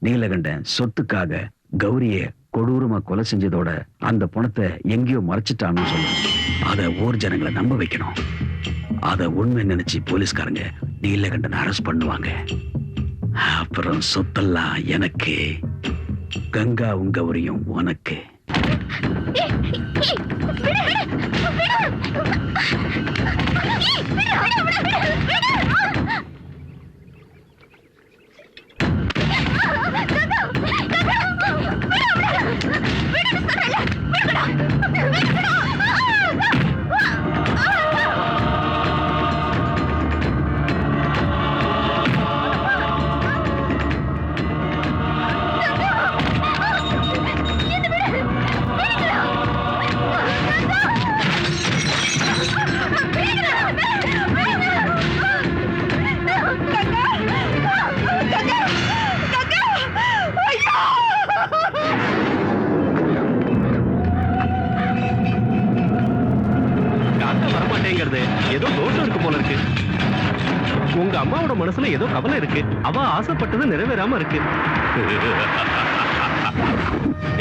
நீலகண்டன் சொத்துக்காக கௌரிய கொடூரமா கொலை செஞ்சதோட அந்த பணத்தை எங்கேயோ மறைச்சிட்டான்னு சொல்லணும். அதை ஊர் ஜனங்களை நம்ப வைக்கணும். அதை உண்மை நினைச்சு போலீஸ்காரங்க நீலகண்டன் அரெஸ்ட் பண்ணுவாங்க. அப்புறம் சொத்தெல்லாம் எனக்கு, கங்காவும் கௌரியும் உனக்கு. ஏதோ தோட்டம் இருக்கு போல இருக்கு. உங்க அம்மாவோட மனசுல ஏதோ கவலை இருக்கு. அவ ஆசைப்பட்டது நிறைவேறாம இருக்கு.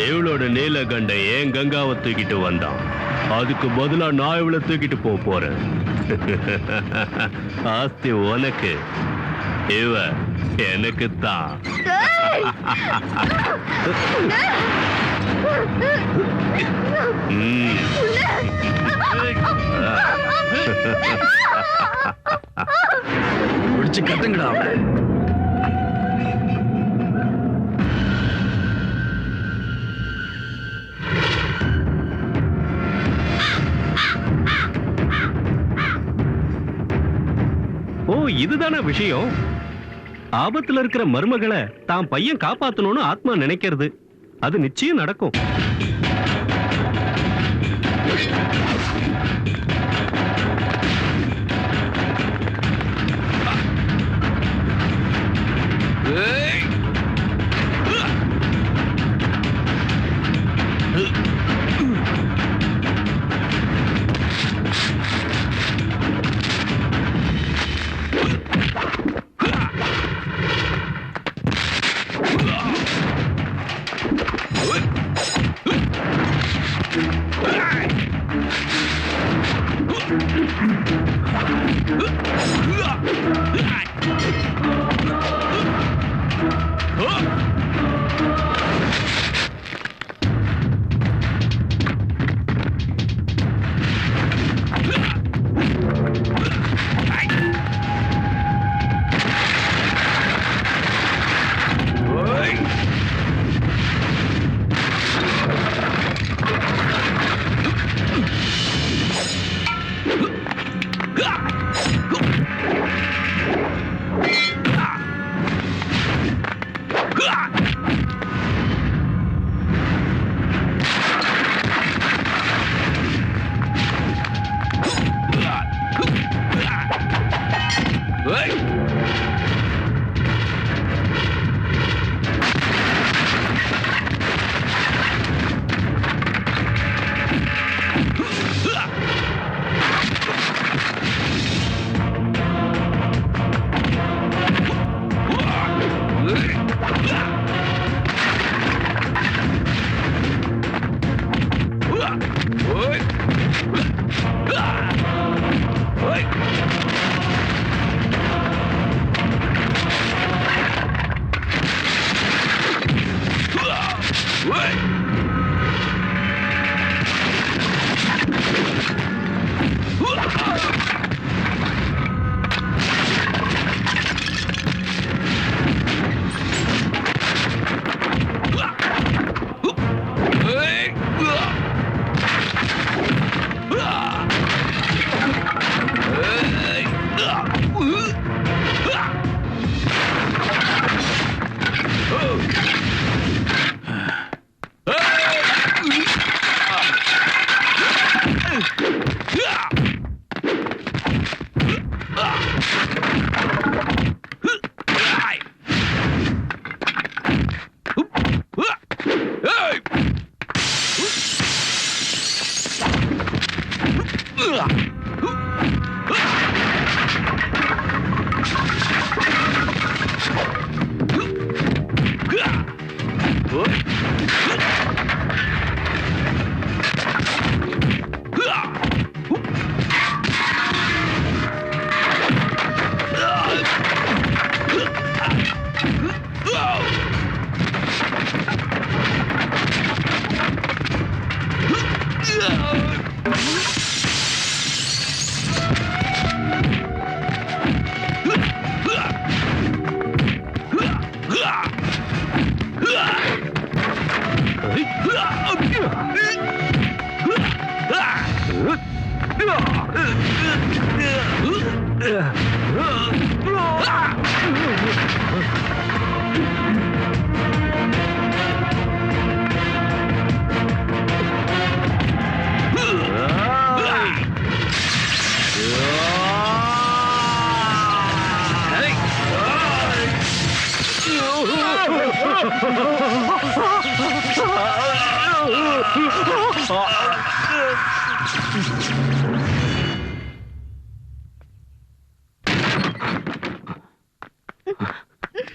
இவளோட நீலகண்டன் ஏன் கங்காவை தூக்கிட்டு வந்தான். அதுக்கு பதிலா நான் இவளை தூக்கிட்டு போறேன். ஆஸ்தி உனக்கு, இவ எனக்கு தான். பிடிச்சு கத்துங்கடா அவளை. ஓ, இதுதான விஷயம். ஆபத்துல இருக்கிற மருமகளை தான் பையன் காப்பாத்தணும்னு ஆத்மா நினைக்கிறது. அது நிச்சயம் நடக்கும்.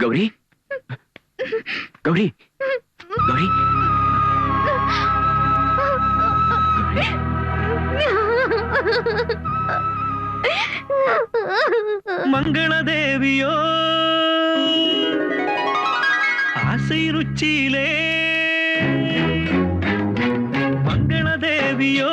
கௌரி கௌரி கௌரி மங்களதேவியோ ஆசை ருச்சியிலே மங்களதேவியோ